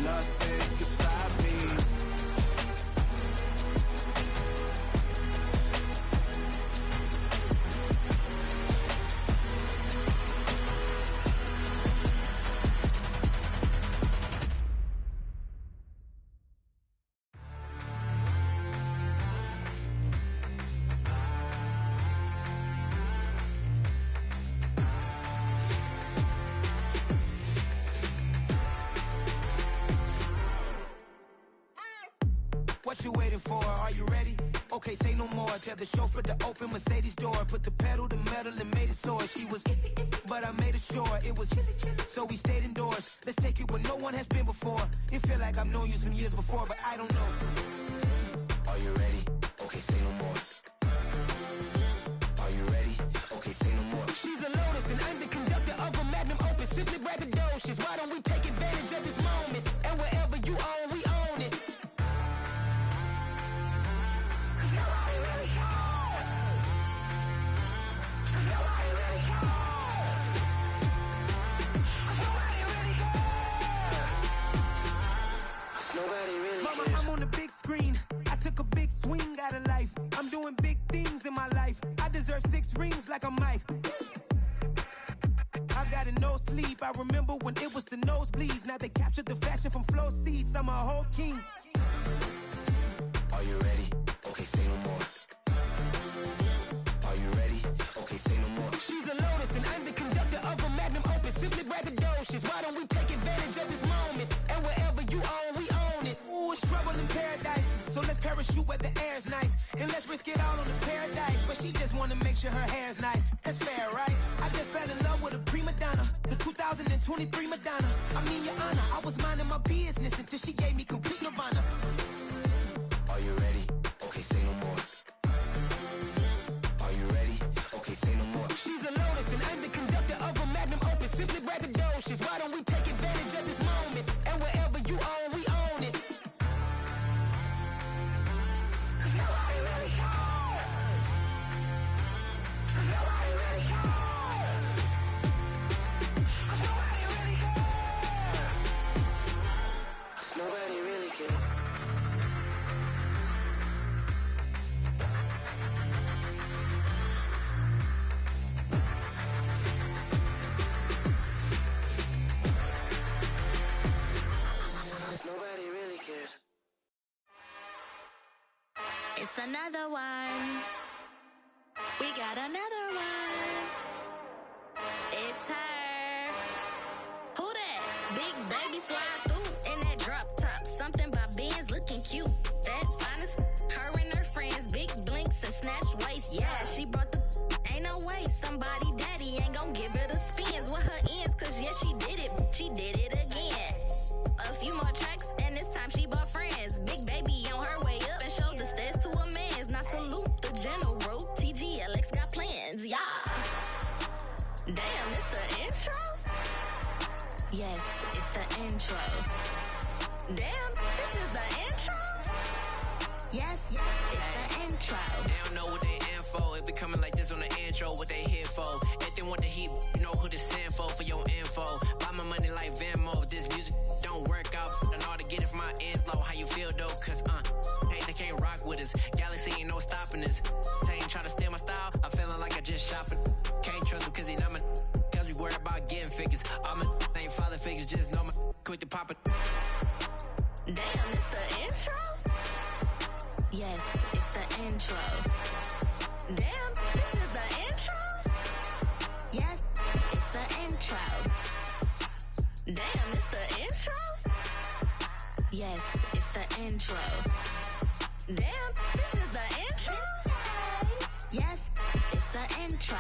Nothing can stop me. What you waiting for? Are you ready? Okay, say no more. Tell the chauffeur to open Mercedes door. Put the pedal to metal and made it soar. She was, but I made it sure it was. So we stayed indoors. Let's take it where no one has been before. It feel like I've known you some years before, but I don't know. Are you ready? Okay, say no more. Are you ready? Okay, say no more. She's a Lotus and I'm the conductor of a Magnum Opus. Simply braggadocious. Why don't we take advantage of this moment? And wherever you own, we own it. Mama, I'm on the big screen. I took a big swing out of life. I'm doing big things in my life. I deserve 6 rings like a Mike. I've got no sleep. I remember when it was the nosebleeds. Now they captured the fashion from flow seats. I'm a whole king. Are you ready? Okay, say no more. Are you ready? Okay, say no more. She's a Lotus and I'm the conductor of a Magnum Opus. Simply braggadocious. Why don't we take advantage of this moment? And wherever you own, we own. in paradise. So let's parachute where the air's nice. And let's risk it all on the paradise. But she just wanna make sure her hair's nice. That's fair, right? I just fell in love with a prima donna. The 2023 Madonna. I mean, your honor, I was minding my business until she gave me complete nirvana. Are you ready? Okay, say no more. Are you ready? Okay, say no more. She's a lotus and I'm the conductor of a magnum opus. Simply braggadocious. Why don't we take advantage of this moment? And wherever you own, we own it. Nobody really cares. Nobody really cares. Nobody really cares. Nobody really cares. Nobody really cares. It's another one. We got another one. It's her. Who that? Big baby slide through in that drop top. Something by Benz looking cute. That's fine as her and her friends. Big blinks and snatch waist. Yeah, she brought the ain't no way. Somebody daddy ain't gon' give her the spins with her ends. Cause yeah, she did it. She did it again. A few more tracks and this time she bought friends. Big baby on her way up and showed the stairs to a man's. Now salute the general. TGLX got plans, yeah. Damn, it's the intro? Yes, it's the intro. Damn, this is the intro? Yes, it's the intro. They don't know what they in for. If we coming like this on the intro, what they here for? If they want the heat, you know who to send for your info. Buy my money like Venmo. This music don't work out. I know how to get it from my ends low. How you feel though? Cause hey, they can't rock with us. Galaxy ain't no stopping this. They ain't trying to steal my style. I'm feeling like I just shopping. Can't trust them cause they not my. Cause we worried about getting figures. All my ain't father figures. Just know my quick to pop it. Damn, it's the intro? Yes, it's the intro. Damn, this is the intro? Yes, it's the intro. Damn, it's the intro? Yes, it's the intro. Damn, this is the intro? Yes, it's the intro.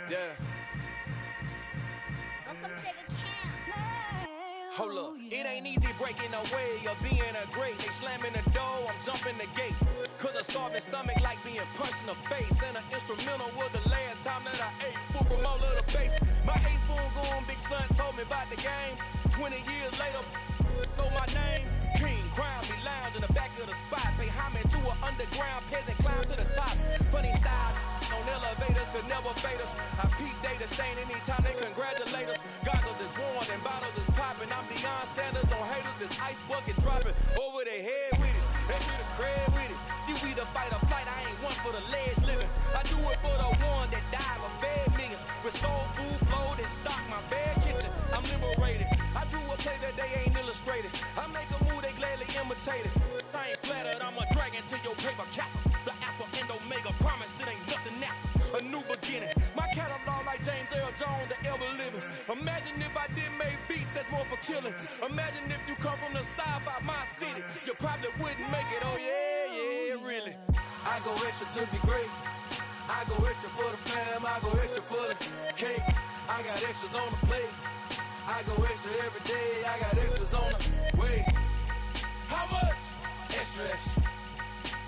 Yeah. Welcome to the camp. Hold up, it ain't easy breaking away or being a great. They slamming the door, I'm jumping the gate. Cause a starving stomach like being punched in the face. And an instrumental was the last time that I ate food from all of the base. My ace boom goon, big son told me about the game. 20 years later, know my name. King, crown me, lounge in the back of the spot. Pay homage to an underground peasant, climb to the top. Funny style, on elevators could never fade us. I peep data stain anytime they congratulate us. Goggles is worn and bottles is popping. I'm Deion Sanders on haters, this ice bucket dropping over their head with it. They should have cred with it. You either fight or flight, I ain't one for the ledge living. I do it for the one that died or fed millions. With soul food flowed and stocked my bare kitchen. I'm liberated. I drew a play that they ain't illustrated. I make a move, they gladly imitate it. I ain't flattered, I'm a dragon to your paper castle. The alpha and omega, promise it ain't nothing after. A new beginning. My catalog like James Earl Jones, the ever living. Imagine if I did make beats that's more for killing. Imagine if you come from the side by my city. You probably wouldn't make it, oh yeah, really. I go extra to be great. I go extra for the fam, I go extra for the cake. I got extras on the plate. I go extra every day, I got extras on the way. How much? Extra, extra.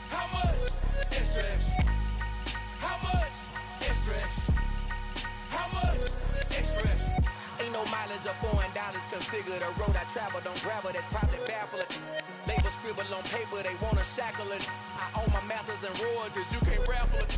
How much? Extra, extra. How much? Extra, extra. How much? Extra, extra. Ain't no mileage or $4 configure the road I travel. Don't gravel that probably baffle it. Label scribble on paper, they wanna shackle it. I own my masters and royalties, you can't raffle it.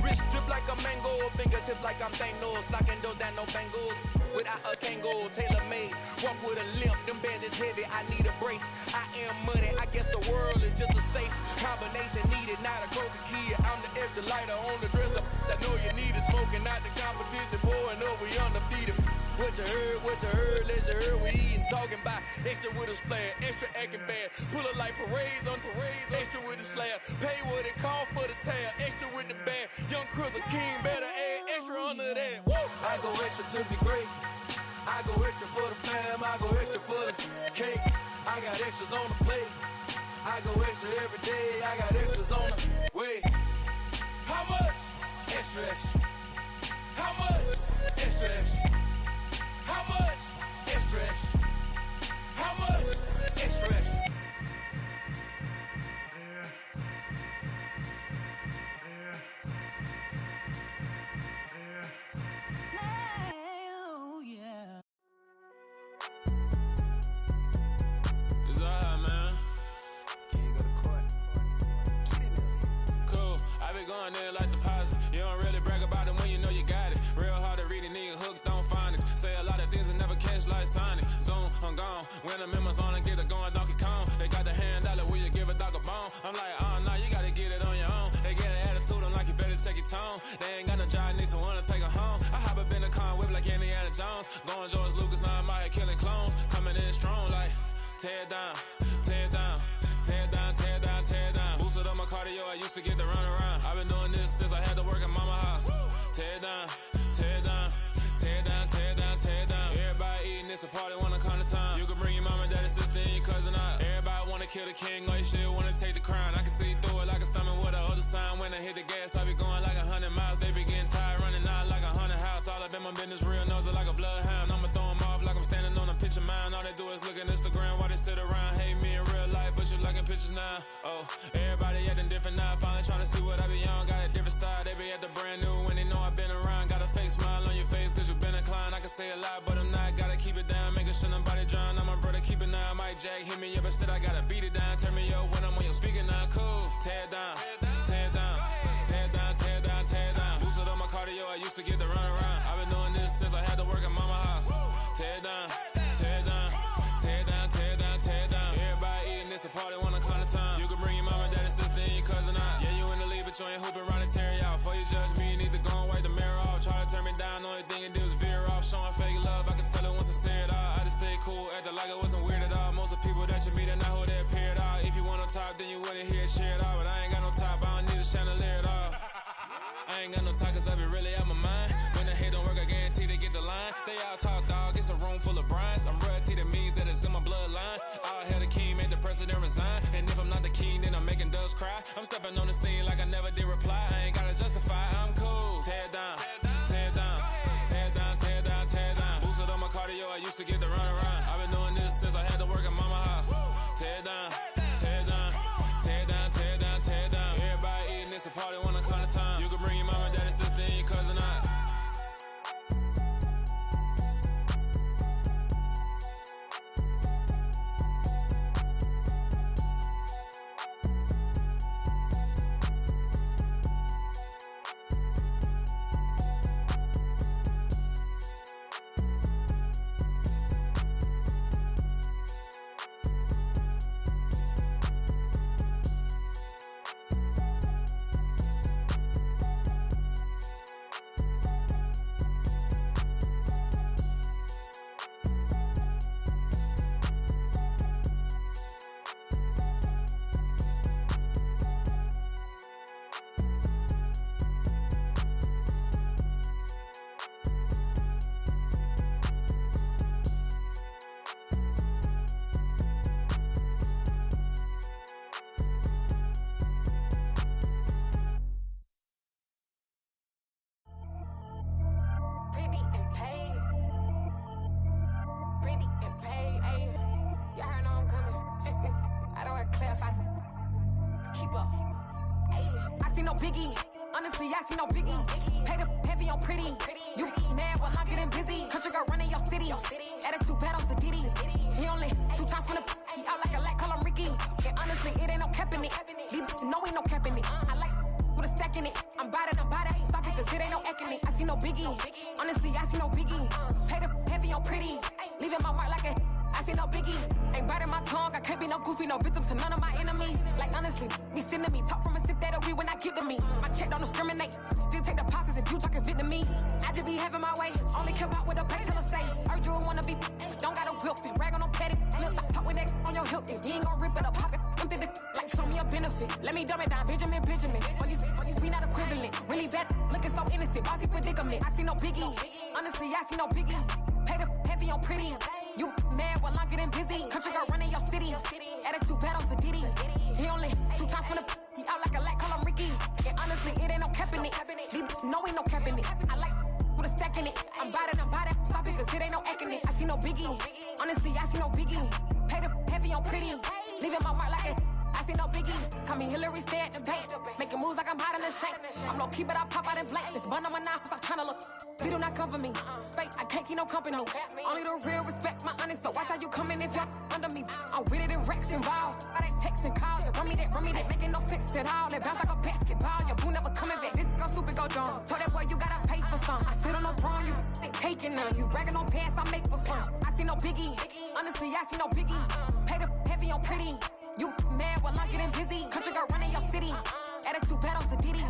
Wrist drip like a mango, fingertips like I'm Thanos. Knocking those down, no bangles. Without a Kango, tailor-made. Walk with a limp, them bands is heavy, I need a brace. I am money, I guess the world is just a safe combination needed. Not a coca key, I'm the extra lighter on the dresser. I know you need it, smoking out the competition, pouring up, we undefeated. What you heard, let you heard. We eatin', talking about extra with a splash, extra acting bad. Pull it like parades on parades, extra with the slab. Pay what it call for the tab, extra with the bag. Young Chris a king, better add extra under that. Woo! I go extra to be great. I go extra for the fam, I go extra for the cake. I got extras on the plate. I go extra every day, I got extras on the way. How much? Extra, extra. How much? Extra, extra. How much? Extra, extra. How much? Extra, extra. It's alright, man. Cool. I be going there like deposit. You don't really brag about it when you know you got it. Real hard to read a nigga hooked on finance. Say a lot of things and never catch like Sonic. Zoom, I'm gone. When the members on and get it going Donkey Kong. They got the $100, will you give a dog a bone? I'm like, oh no, you gotta get it on your own. They get an attitude, I'm like, you better check your tone. They ain't got no job, need someone to take her home. I hop up in the car, whip like Indiana Jones. Going George Lucas, now I'm out here killing clones. Coming in strong like, tear down, tear down, tear down, tear down, tear down. Boosted up my cardio, I used to get to run around. I've been doing this since I had to work at mama house. Tear down, tear down, tear down, tear down, tear down. Everybody eating, it's a party, wanna come to time. You can bring your mama, daddy, sister, and your cousin out. Everybody wanna kill the king, or you shit wanna take the crown. I can see through it like a stomach with a other sign. When I hit the gas, I be going like 100 miles. They be getting tired, running out like 100 house. All up in my business, real nose it like a bloodhound. I'ma throw 'em off like I'm standing on a picture mound. All they do is look at Instagram while they sit around. Hate me in real life, but you liking pictures now. Oh, everybody acting different now. Finally trying to see what I be on. Got a different style, they be at the brand new when they know I've been around. Got a fake smile on your face, cause you been inclined. I can say a lot, but I'm not. Gotta keep it down, making sure nobody drown. I'm my brother, keep it now. Mike Jack hit me up and said I gotta beat it down. Turn me up when I'm on your speaker now. Cool, tear down, tear down, tear down, tear down, tear down. Boosted up my cardio, I used to get to run around. I've been doing this since I had to work at mama house. Tear down, tear down, tear down, tear down, tear down. Everybody eating, it's a party, wanna come to time. You can bring your mama, daddy, sister, and your cousin out. Yeah, you in the league, but you ain't hooping around and tear out. Before you judge me, you need to go and wipe the mirror off. Try to turn me down, only thing it did was veer off. Showing fake love, I can tell it once I say it all. I just stay cool, acting like it wasn't weird at all. Most of the people that you meet are not who they appear at all. If you want on top, then you wouldn't hear it cheer at all. But I ain't got no top, I don't need a chandelier at all. I ain't got no time, cause I be really out my mind. When the hate don't work, I guarantee they get the line. They all talk, dog, it's a room full of brines. I'm royalty, that means that it's in my bloodline. All hail the king, made the president resign. And if I'm not the king, then I'm making doves cry. I'm stepping on the scene like I never did reply. I ain't gotta justify, I'm cool. Tear down, tear down, tear down, tear down, tear down. Boosted up my cardio, I used to get to run around. I've been doing this since I had to work at mama house. Tear down, tear down, tear down, tear down, tear down. Everybody eating, it's a party, wanna come to time. You can bring your mama, daddy, sister, and your cousin out. Biggie. Honestly, I see no biggie. Pay the heavy on pretty. You mad while I'm getting busy. Country girl running your city. Attitude bad on Sadidi. He only 2 times from the he out like a light, call him Ricky. And honestly, it ain't no cap in it. These know ain't no cap in it. I like with a stack in it. I'm about it. Stop it, cause it ain't no acting it. I see no biggie. Honestly, I see no biggie. Pay the heavy on pretty. Leaving my mark like a I see no biggie. Ain't biting my tongue. I can't be no goofy, no victim to none of my enemies. Like honestly, be sending me talk from a stick that we when I get to me. My check don't discriminate. Still just take the pauses if you talking Vietnamese. I just be having my way. Only care about what the pay teller say. Heard you wanna be, don't gotta whip it. Rag on them petty flips. I talk with that on your hip. If you ain't gon' rip it or pop it, I'm thinking like show me a benefit. Let me dumb it down, Benjamin. We not equivalent. Really bad, looking so innocent. Bossy predicament. I see no biggie. Honestly, I see no biggie. Pay the heavy on pretty. You mad while I'm getting busy. Country girl running your city. Attitude bad on Diddy. He only 2 times from the he out like a lack, call him Ricky. And honestly, it ain't no cap in it. No, ain't no cap in it. I like with a stack in it. I'm bout it. Stop it, cause it ain't no acting it. I see no biggie. Honestly, I see no biggie. Pay the heavy on pretty. Leaving my mark like it. I see no biggie. Call me Hillary, stay at the bank. Making moves like I'm hot in the shank. I'm no keep it, I pop out in blank. This bun on my knife, stop trying to look. They do not come for me. Fake, I can't keep no company. Only the real respect my honest. So watch how you coming if y'all under me. I'm with it and Rex involved. I they text and calls. Run me that. Making no sense at all. They bounce like a basketball. Your boo never coming back. This go stupid, go dumb. Told that boy you gotta pay for some. I sit on no throne, you ain't taking none. You bragging on pants, I make for fun. I see no biggie. Honestly, I see no biggie. Pay the heavy on pretty. You mad while I'm getting busy. Country girl running your city. Attitude bad on Diddy.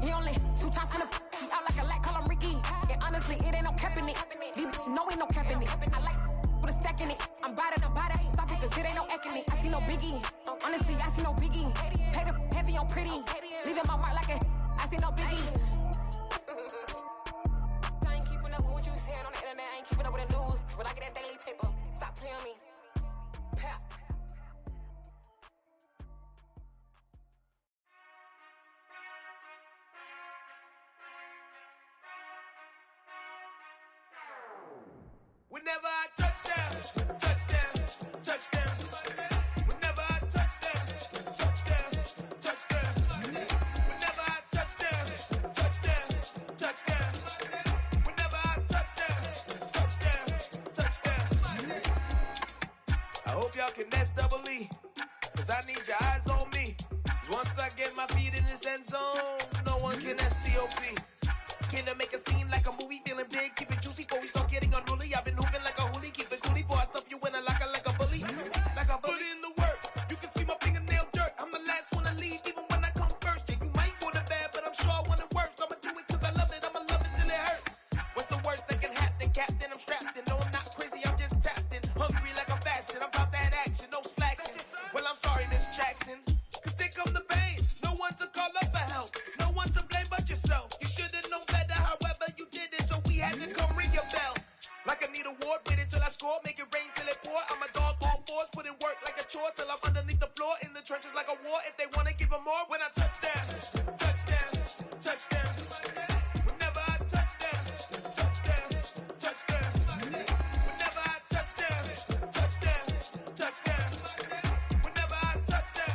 He only 2 times from the he out like a lack, call him Ricky. And honestly, it ain't no cap in it. No, ain't no cap in it. I like with a stack in it. I'm bout it. Stop it, cause it ain't no acting it. I see no biggie. Honestly, I see no biggie. Pay the heavy on pretty. Leaving my mark like a I see no biggie. I ain't keeping up with what you saying on the internet. I ain't keeping up with the news. But I get that daily paper. Stop playing me. Pap. Whenever I touch them. Whenever I touch them. Whenever I touch them. Whenever I touch them. I hope y'all can nest double E, cause I need your eyes on me. Cause once I get my feet in this end zone, no one can STOP. Came to make a scene like a movie, feeling big, keep it juicy before we start getting unruly. I've been hooping like a hoolie, keep it coolie before I stuff you in a locker like a bully. Like a bully. Put in the work, you can see my fingernail dirt. I'm the last one to leave, even when I come first. Yeah, you might want it bad, but I'm sure I want it worse. I'ma do it cause I love it, I'ma love it till it hurts. What's the worst that can happen, Captain? I'm strapped in, no I'm not crazy, I'm just tapped in. Hungry like I'm fasting, I'm about that action, no slacking. Well, I'm sorry, Miss Jackson, cause here come the pain. No one to call up for help, no one to blame but yourself. You should've known better, however you did it, so we had to come ring your bell. Like I need a ward, wait until I score, make it rain till it pour. I'm a dog on fours, put in work like a chore till I'm underneath the floor, in the trenches like a war. If they wanna give them more, when I touch them. Whenever I touch them. Whenever I touch them. Whenever I touch them.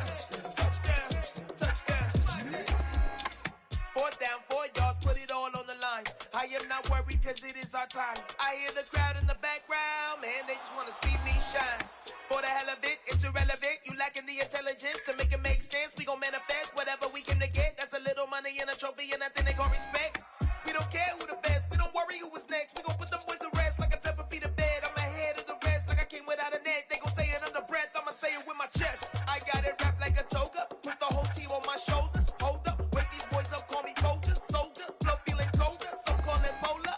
4th down, 4 yards, put it all on the line. I am not worried cause it is our time. I hear the crowd in the background, man, they just wanna see me shine. For the hell of it, it's irrelevant. You lacking the intelligence to make it make sense. We gon' manifest whatever we came to get. That's a little money and a trophy and nothing they gon' respect. We don't care who the best, we don't worry who was next. We gon' put them boys to rest like a temper feet of bed. I'm ahead of the rest like I came without a net. They gon' say it under breath, I'ma say it with my chest. I got it wrapped like a toga, put the whole team on my shoulders. Hold up, wake these boys up, call me Folger, soldier. Flow feeling colder, some call it polar.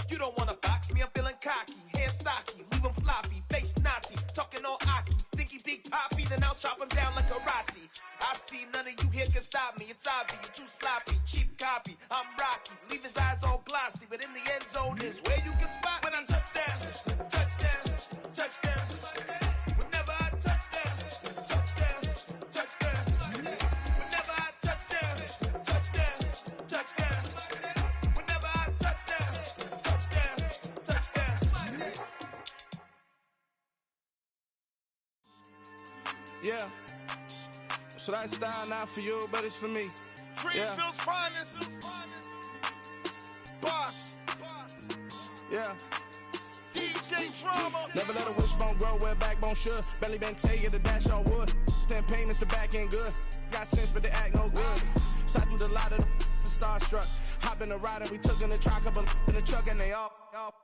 You don't wanna box me, I'm feeling cocky. Hair stocky, leave him floppy, face naughty. Talking all aki, think he big poppy, then I'll chop him down like karate. I see none of you here can stop me. It's obvious, you too sloppy, cheap copy. I'm Rocky, leave his eyes all glossy, but in the end zone is where you can spot when I touch them. Whenever I touch them. Whenever I touch them. Whenever I touch them. Yeah. So that style not for you, but it's for me. Greenfield's finest. Boss. Yeah. DJ Drama. Never let a wishbone grow where backbone should. Belly been taking the dash on wood. Then pain is the back end good. Got sense, but they act no good. Shot through the lot of the starstruck. Hop in the ride and we took in the truck, couple in the truck and they all.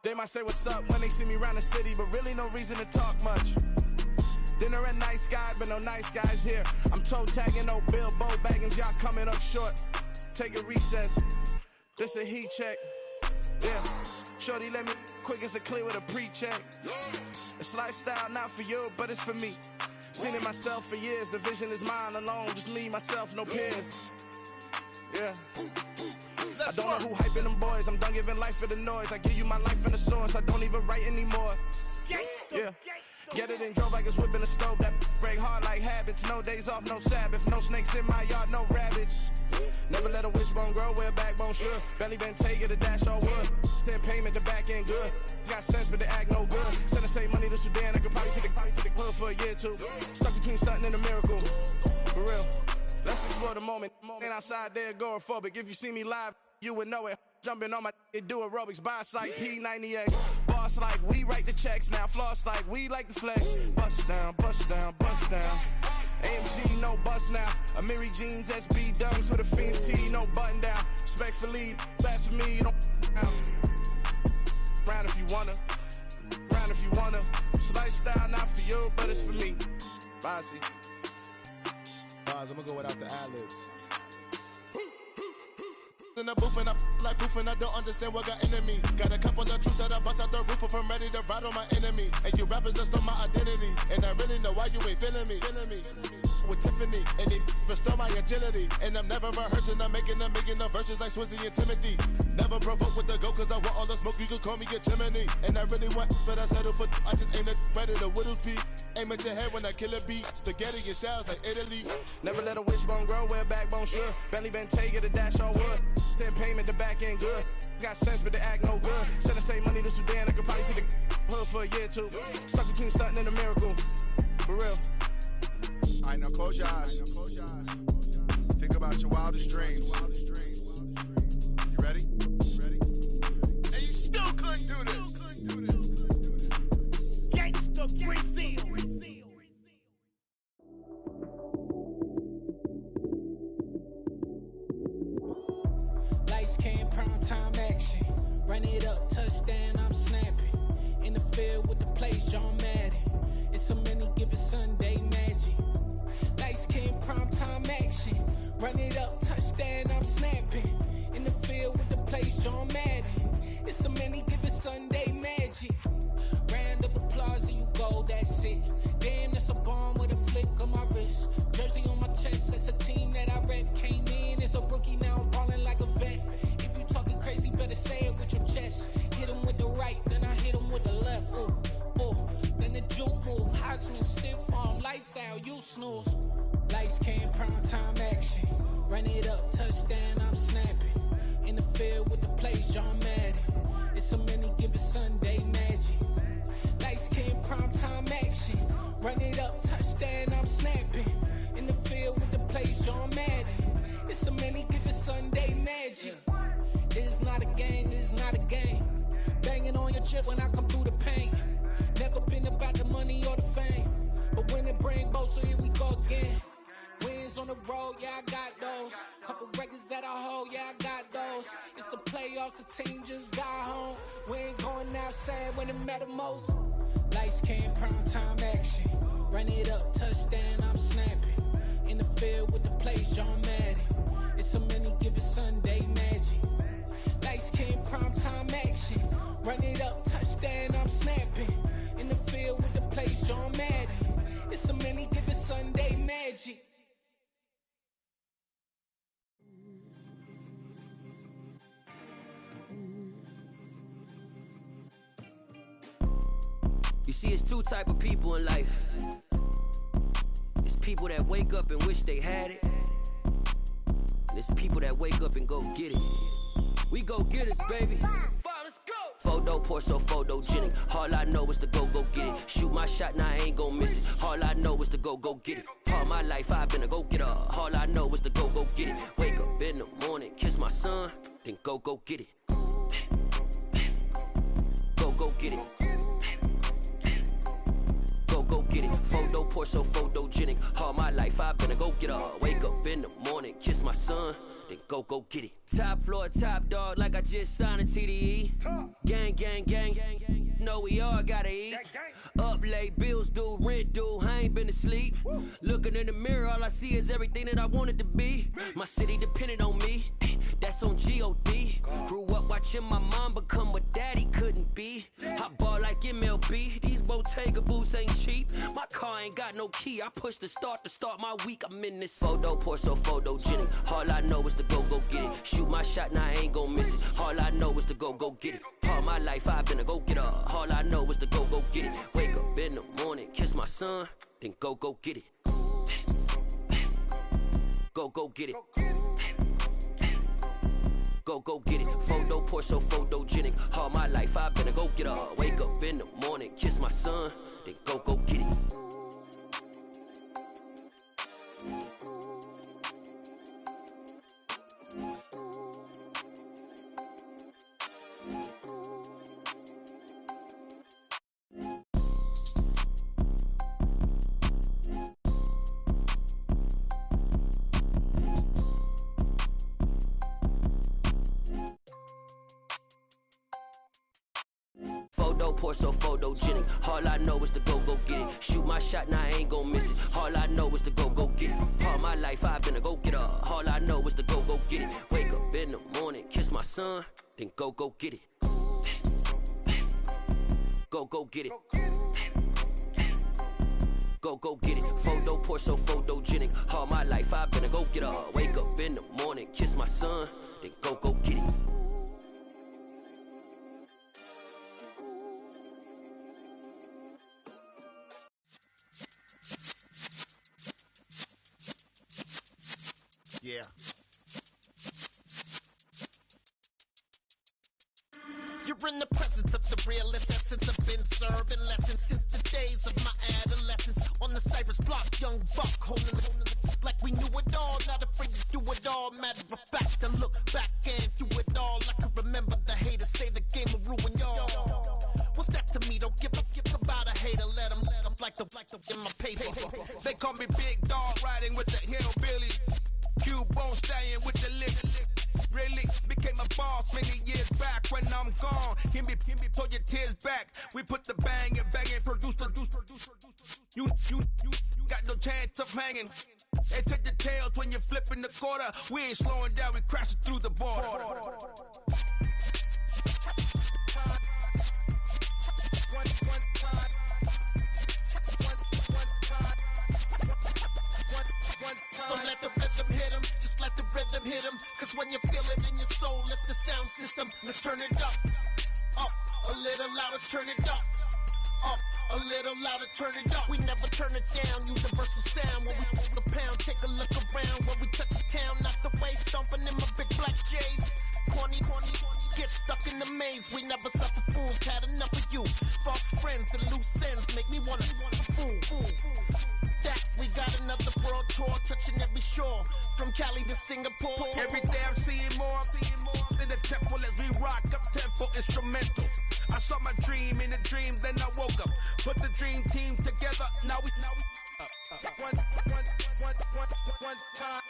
They might say what's up when they see me around the city, but really no reason to talk much. Dinner at nice guy, but no nice guys here. I'm toe tagging, no Bill, Bo baggins, y'all coming up short. Take a recess. This a heat check. Yeah. Shorty let me quick as a clear with a pre-check. It's lifestyle, not for you, but it's for me. Seen it myself for years. The vision is mine alone. Just me, myself, no peers. Yeah. I don't know who hyping them boys. I'm done giving life for the noise. I give you my life in the source. I don't even write anymore. Yeah. Get it and drove like it's whipping a stove. That break hard like habits. No days off, no Sabbath. No snakes in my yard, no rabbits. Never let a wishbone grow where a backbone should. Belly been taking the dash all wood. Then payment, the back end good. Got sense, but the act no good. Send the same money to Sudan. I could probably take the hood for a year or two. Stuck between stunting and a miracle. For real. Let's explore the moment. Ain't outside there agoraphobic. If you see me live, you would know it. Jumping on my do aerobics, boss like P90X. Boss like we write the checks now. Floss like we like the flex. Bust down, bust down, bust down. AMG, no bust now. Amiri jeans, SB dunks with a Fiends T, no button down. Respectfully, that's for me, don't round if you wanna. Round if you wanna. It's lifestyle, not for you, but it's for me. Bossy. I'm gonna go without the ad-libs. In the booth and I like proof and I don't understand what got into me. Got a couple of truths that I bust out the roof if I'm ready to ride on my enemy. And you rappers just stole my identity. And I really know why you ain't feeling me. With Tiffany, and they restore my agility. And I'm never rehearsing, I'm making them verses like Swizzy and Timothy. Never provoke with the go, cause I want all the smoke, you can call me a chimney. And I really want, but I settle for, I just ain't ready to whittles pee. Aim at your head when I kill a beat. Spaghetti and shells like Italy. Never let a wishbone grow where a backbone should. Belly been taking the dash all wood. Then payment, the back end good. Got sense, but the act no good. Send the same money to Sudan, I could probably take the hood for a year or two. Stuck between stunting and a miracle. For real. Alright, now close your eyes. Think about your wildest dreams. You ready? And you still couldn't do this. Gangsta Brazil. Lights came, prime time action. Run it up, touchdown, I'm snapping. In the field with the plays, John Madden. It's so many, give it Sunday magic. Lights came, prime time action. Run it up, touchdown, I'm snapping. In the field with the plays, John Madden. It's so many, give it Sunday magic. Round of applause and you go, that's it. Damn, that's a bomb with a flick on my wrist. Jersey on my chest, that's a team that I rep. Came in as a rookie, now I'm ballin' like a vet. If you talking crazy, better say it with your chest. Hit him with the right, then I hit him with the left. Ooh, ooh. Then the juke move, Heisman, stiff arm, lights out, you snooze. Lights came, prime time action. Run it up, touchdown, I'm snapping. In the field with the plays, John Madden. It's so many, give it Sunday magic. Lights came, prime time action. Run it up, touchdown, I'm snapping. In the field with the plays, John Madden. It's so many, give it Sunday magic. This is not a game, this is not a game. Banging on your chest when I come through the pain. Never been about the money or the fame. But when it bring both, so here we go again. Wins on the road, yeah, I got those. Couple records that I hold, yeah, I got those. It's the playoffs, the team just got home. We ain't going outside when it matter most. Lights came, prime time action. Run it up, touchdown, I'm snapping. In the field with the plays, John Madden. It's so many, give it Sunday magic. Lights came, prime time action. Run it up, touchdown, I'm snapping. In the field with the plays, John Madden. It's so many, give it Sunday magic. You see, it's two type of people in life. It's people that wake up and wish they had it. And it's people that wake up and go get it. We go get it, baby. Photo, Porso, photogenic. All I know is to go get it. Shoot my shot, now I ain't gon' miss it. All I know is to go get it. All my life I've been a go-getter. All I know is to go get it. Wake up in the morning, kiss my son, then go get it. Go get it. Go get it. Photo, Porso, photogenic. All my life I've been a go-getter. Wake up in the morning, kiss my son, then go get it. Top floor, top dog, like I just signed a TDE. Gang, gang, gang, gang. Know we all gotta eat. Up late, bills due, rent due, I ain't been asleep. Looking in the mirror, all I see is everything that I wanted to be. My city depended on me, that's on G.O.D. watching my mom become what daddy couldn't be. I ball like MLB, these Bottega boots ain't cheap. My car ain't got no key, I push the start to start my week. I'm in this photo, pour so photogenic. All I know is to go get it. Shoot my shot, now I ain't gon' miss it. All I know is to go get it. All my life I've been a go-getter. All I know is to go get it. Wake up in the morning, kiss my son, then go get it. Go get it. Go get it. Photo, pour so photogenic. All my life I've been a go-getter. Wake up in the morning, kiss my son, then go get it. Pour so photogenic. All I know is to go get it. Shoot my shot, now I ain't gon' miss it. All I know is to go get it. All my life I've been a go-getter. All I know is to go get it. Wake up in the morning, kiss my son, then go get it. Go get it. Go get it. Photo, pour so photogenic. All my life I've been a go-getter. Wake up in the morning, kiss my son, then go get it. Yeah. You're in the presence of the realest essence. I've been serving lessons since the days of my adolescence. On the Cypress block, young buck holding the like we knew it all. Not afraid to do it all. Matter of fact, to look back and do it all. I can remember the haters say the game will ruin y'all. What's that to me? Don't give about a hater. Let them like the in my paper. They call me Big Dog, riding with the hillbillies. Cubone staying with the lick. Really became a boss many years back. When I'm gone, can be pull your tears back. We put the bang and produce. You got no chance of hanging. They take the tails when you're flipping the quarter. We ain't slowing down, we crashing through the border. So let the rhythm hit him, just let the rhythm hit him. Cause when you feel it in your soul, lift the sound system. Let's turn it up, a little louder, turn it up, a little louder, turn it up. We never turn it down, universal sound. When we pull the pound, take a look around. When we touch the town, not the way, stomping in my big black J's. Corny, get stuck in the maze. We never suffer fools, had enough of you. False friends and loose ends make me wanna fool. That we got another world tour, touching every shore, from Cali to Singapore. Every day I'm seeing more in the temple as we rock up tempo instrumentals. I saw my dream in a dream, then I woke up. Put the dream team together, now we one time.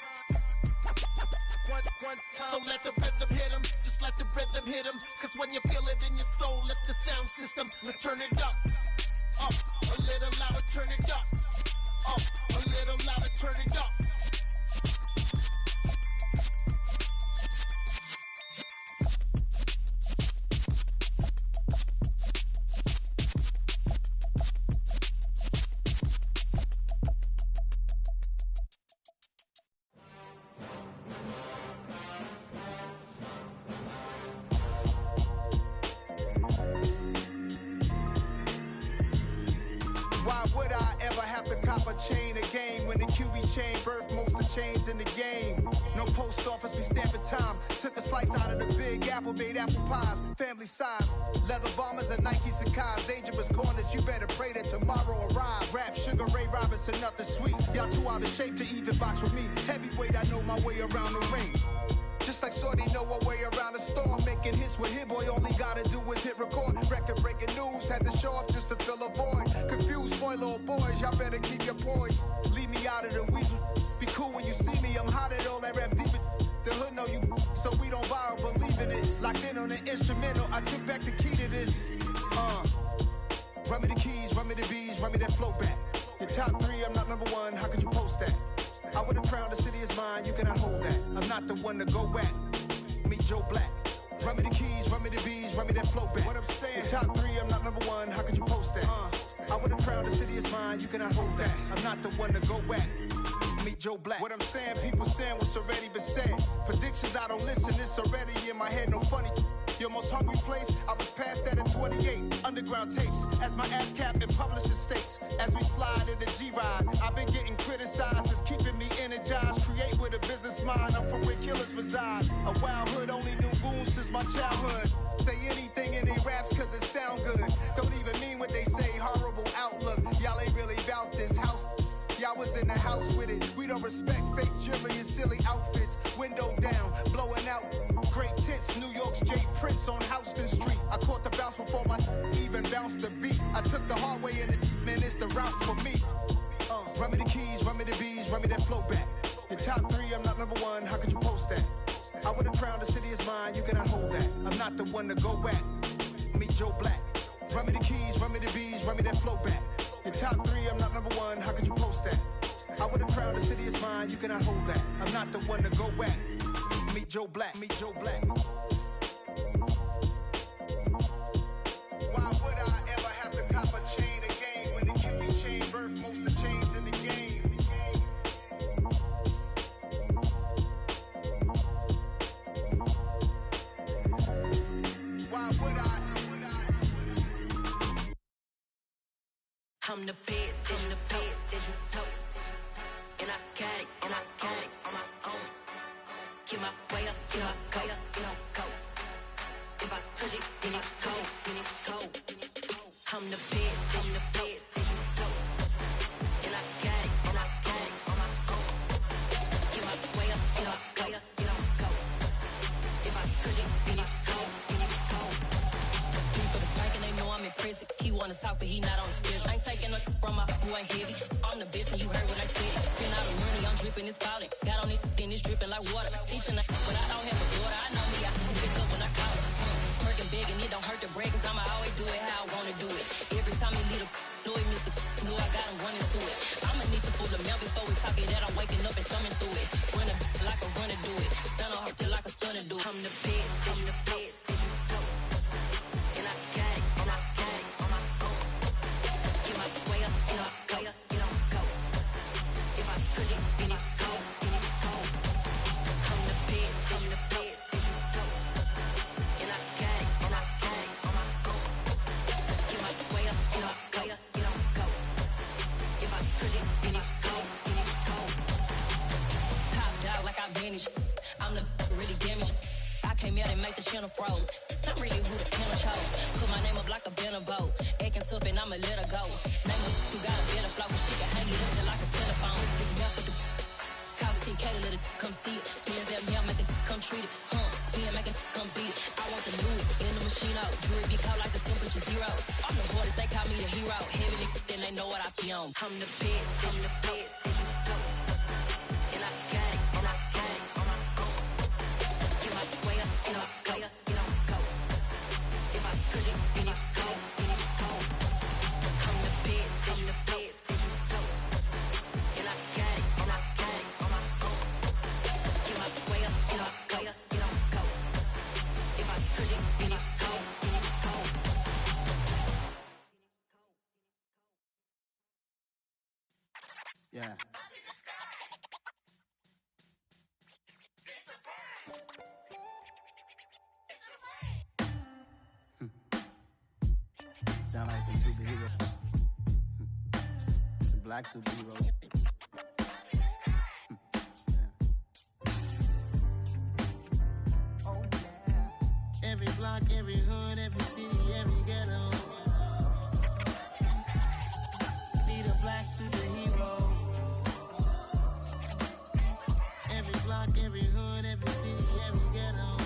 So let the rhythm hit him, just let the rhythm hit him. Cause when you feel it in your soul, lift the sound system. Let's turn it up, a little louder, turn it up, a little louder, turn it up. Why would I ever have to cop a chain again when the QB chain birthed most of the chains in the game? No post office, we stamping time. Took a slice out of the big apple, made apple pies, family size. Leather bombers and Nike Sacai's. Dangerous corners, you better pray that tomorrow arrives. Rap, Sugar Ray Robinson, nothing sweet. Y'all too out of shape to even box with me. Heavyweight, I know my way around the ring. Just like Shorty know her way around the storm. Making hits with Hit Boy, all he gotta do is hit record. Record breaking news, had to show up just to fill a void. Confused boy, little boys, y'all better keep your poise. Leave me out of the weasel. Be cool when you see me, I'm hot at all that rap deep. The hood know you, so we don't borrow, believe in it. Locked in on the instrumental, I took back the key to this. Run me the keys, run me the bees, run me that flow back. Your top three, I'm not number one, how could you post that? I would have crowned the city is mine, you cannot hold that. I'm not the one to go at. Meet Joe Black. Run me the keys, run me the bees, run me that flow back. What I'm saying, top 3, I'm not number 1, how could you post that? I would've crowned the city is mine, you cannot hold that. I'm not the one to go at. Meet Joe Black. What I'm saying, people saying what's already been said. Predictions, I don't listen, it's already in my head, no funny. Your most hungry place, I was past that at 28. Underground tapes, as my ass cap in publishing states. As we slide in the G-Ride, I've been getting criticized, it's keeping me energized. Create with a business mind, I'm from where killers reside. A wild hood, only knew goons since my childhood. Say anything in they raps cause it sound good. Don't even mean what they say, horrible outlook. Y'all ain't really about this house. Y'all was in the house with it. We don't respect fake jewelry and silly outfits. Window down, blowing out great tits. New York's J. Prince on Houston Street. I caught the bounce before my even bounced the beat. I took the hard way in it, man, it's the route for me. Run me the keys, run me the bees, run me that flow back. Your top 3, I'm not number 1, how could you post that? I would've crowned the city is mine, you cannot hold that. I'm not the one to go at. Meet Joe Black. Run me the keys, run me the bees, run me that flow back. Your top 3, I'm not number 1, how could you post that? I would've crowned the city is mine, you cannot hold that. I'm not the one to go at. Meet Joe Black, meet Joe Black. Why would I ever have to cop a chain again when the QB chain birthed most of the chains in the game? Why would I? I'm the best, I'm the best, as you know. And I got it, and I got it on my own. Get my way up, get my go, get my go. If I touch it, then it's cold, then it's cold. I'm the best, I'm the best, as you know. And I got it, and I got it on my own. Get my way up, get my go, get my go. If I touch it, then it's cold, then it's cold. For the bank and they know I'm impressive. He wanna talk, but he not on the schedule. I ain't taking no from my boy heavy. I'm the best and you heard what I said. Spend all the money, I'm dripping, it's falling. Got on it, then it's dripping like water. Teaching that, but I don't have a daughter. I know me, I can pick up when I call her. Working big and it don't hurt the break, cause I'ma always do it how I wanna do it. Every time he lead a know it, Mr. Know I got him running to it. I'ma need to pull the mail before we talk it that I'm waking up and thumbing through it. Running like a runner do it. Stun on her till like a stunner do it. I'm the best, I'm the best, as you know. And I got it, and I got it on my own. Get my way up, get my go, get on go. If I touch it, then it's cold, then it's cold. I'm the best, I'm the best, as you know. And I got it, and I got it on my own. Get my way up, get my go, get on go. If I touch it, then it's cold, then it's cold. Top dog like I manage. I'm the really damaged. I came out and make the channel froze. I'm really who the panel chose. Put my name up like a banner boat. Acting tough and I'ma let her go. Name her who got a better flow. She can hang it up just like a telephone. Stick me up with the cost 10K to let it come see it. Hands at me, I make it come treat it. Spin, make it come beat it. I want the new in the machine out. Jewelry be caught like the temperature 0. I'm the hardest, they call me the hero. Heavy then they know what I be on. I'm the best, I'm the best, as you know. And I got it, and I got it on my own. Get my way up, get my go, get on go. If I touch it, then it's cold, then it's cold. I'm the best, I'm the best, as you know. And I got it, and I got it on my own. Get my way up, get my go, get on go. If I touch it, then it's cold, then it's cold. Yeah. Sound like some superheroes. Some black superheroes. Every block, every hood, every city, every ghetto. Need a black superhero. Every block, every hood, every city, every ghetto.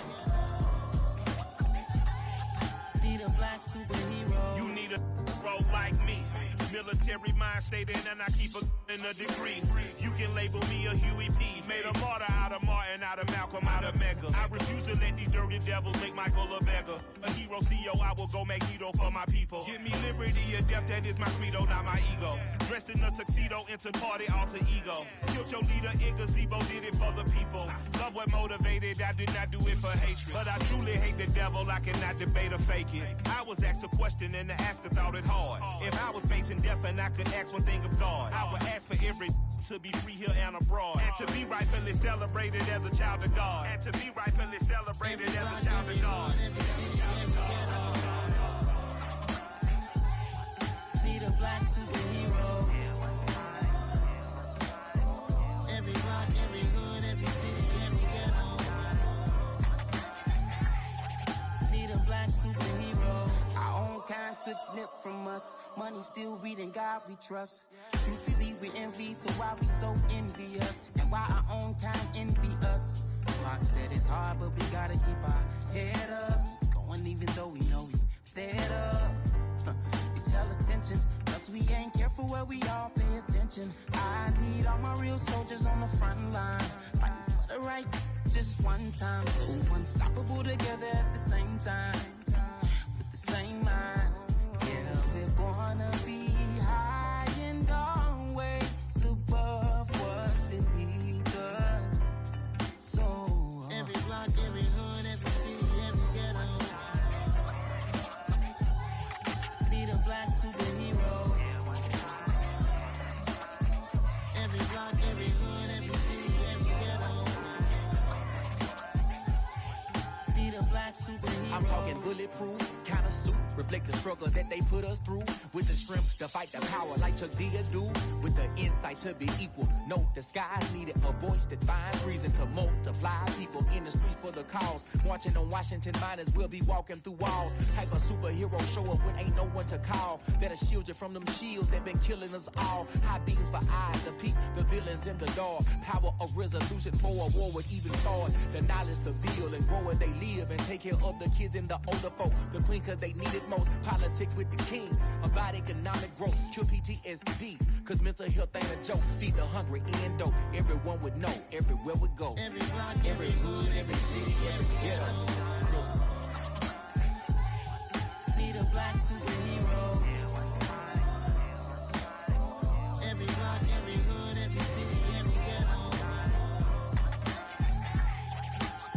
Need a black superhero. You need a bro like me. Military mind state in and I keep a in a degree. You can label me a Huey P. Made a martyr out of Martin, out of Malcolm, out of Mega. I refuse to let these dirty devils make Michael a beggar. A hero CEO, I will go Magneto for my people. Give me liberty or death, that is my credo, not my ego. Dressed in a tuxedo, into party, alter ego. Killed your leader in gazebo, did it for the people. Love what motivated, I did not do it for hatred. But I truly hate the devil, I cannot debate or fake it. I was asked a question and the asker thought it hard. If I was facing death and I could ask one thing of God, I would ask for every to be free here and abroad, and to be rightfully celebrated as a child of God, and to be rightfully celebrated as a child of God. Need a black superhero. Every block, every hood, every city, every ghetto. Need a black superhero. Our own kind took nip from us. Money still reading God we trust. Truthfully we envy, so why we so envious? And why our own kind envy us? Mark said it's hard, but we gotta keep our head up. Keep going even though we know we fed up. It's hell attention, plus we ain't careful where we all pay attention. I need all my real soldiers on the front line, fighting for the right just one time. So unstoppable together at the same time, with the same mind. Yeah, we're gonna be high and always above what's beneath us. So every block, every hood, every city, every ghetto. Need a black superhero. Every block, every hood, every city, every ghetto. Need a black superhero. I'm talking bulletproof, kind of suit, reflect the struggle that they put us through. With the strength to fight the power like Chuck D do. With the insight to be equal. No, the sky needed a voice that finds reason to multiply. People in the streets for the cause. Marching on Washington miners will be walking through walls. Type of superhero show up when ain't no one to call. That'll shield you from them shields that been killing us all. High beams for eyes to peek the villains in the dark. Power of resolution for a war would even start. The knowledge to build and grow where they live and take care of the kids and the older folk. The queen cause they need it most. Politics with the kings. About economic growth. Cure PTSD. Cause mental health ain't a joke. Feed the hungry and dope. Everyone would know. Everywhere we go. Every block, every hood, every city, every ghetto. Need a black superhero. Every block, every hood, every city, every ghetto.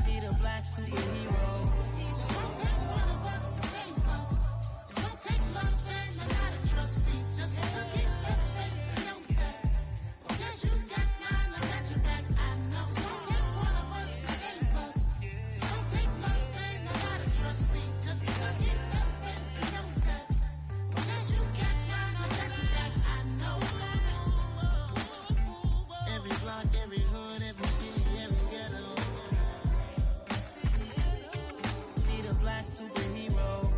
Need a black superhero. It's gonna take one of us to save us. It's gonna take love and a lot of trust. We just got to get that faith and know that. Because you got mine, I got your back. I know. It's gonna take one of us to save us. It's gonna take love and a lot of trust. We just got to get that faith and know that. Because you got mine, I got your back. I know. Every block, every hood, every city, every ghetto. Need a black superhero.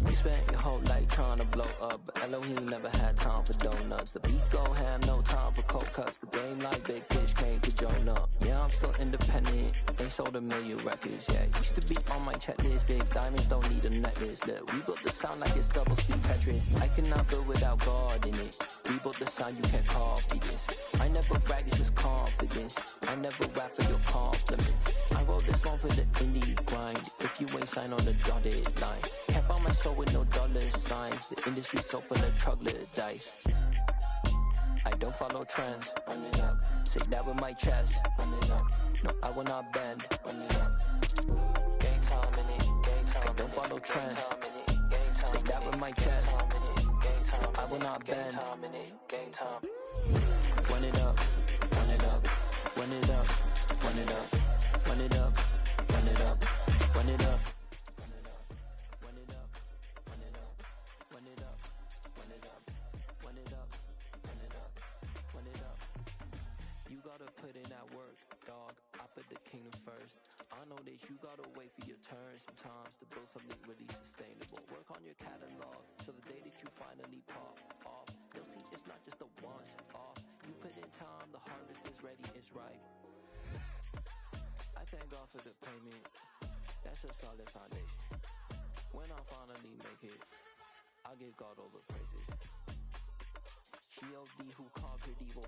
We spent your whole life trying to blow up, but Elohim never had time for donuts. The beat go ham, no time for cold cuts. The game like Big Pitch came to join up. Yeah, I'm still independent. They sold 1 million records. Yeah, used to be on my checklist. Big diamonds don't need a necklace. Look, we built the sound like it's double speed Tetris. I cannot build without God in it. We built the sound, you can't copy this. I never brag, it's just confidence. I never rap for your compliments. I wrote this one for the indie grind. If you ain't signed on the dotted line, can't buy my soul with no dollar signs. The industry so full of troglodytes. I don't follow trends. Run it up. Say that with my chest. Run it up. No, I will not bend. Run it up. Gang time in it. Gang time. I don't follow trends. Say that with my chest. No, I will not bend. Gang time. Run it up. Run it up. Run it up. Run it up. Run it up. Run it up. Run it up. Put in that work, dog. I put the kingdom first. I know that you gotta wait for your turn sometimes to build something really sustainable. Work on your catalog, so the day that you finally pop off, you'll see it's not just a once off. You put in time, the harvest is ready, it's ripe. Thank God for the payment. That's a solid foundation. When I finally make it, I give God all the praises. G.O.D. who conquered evil.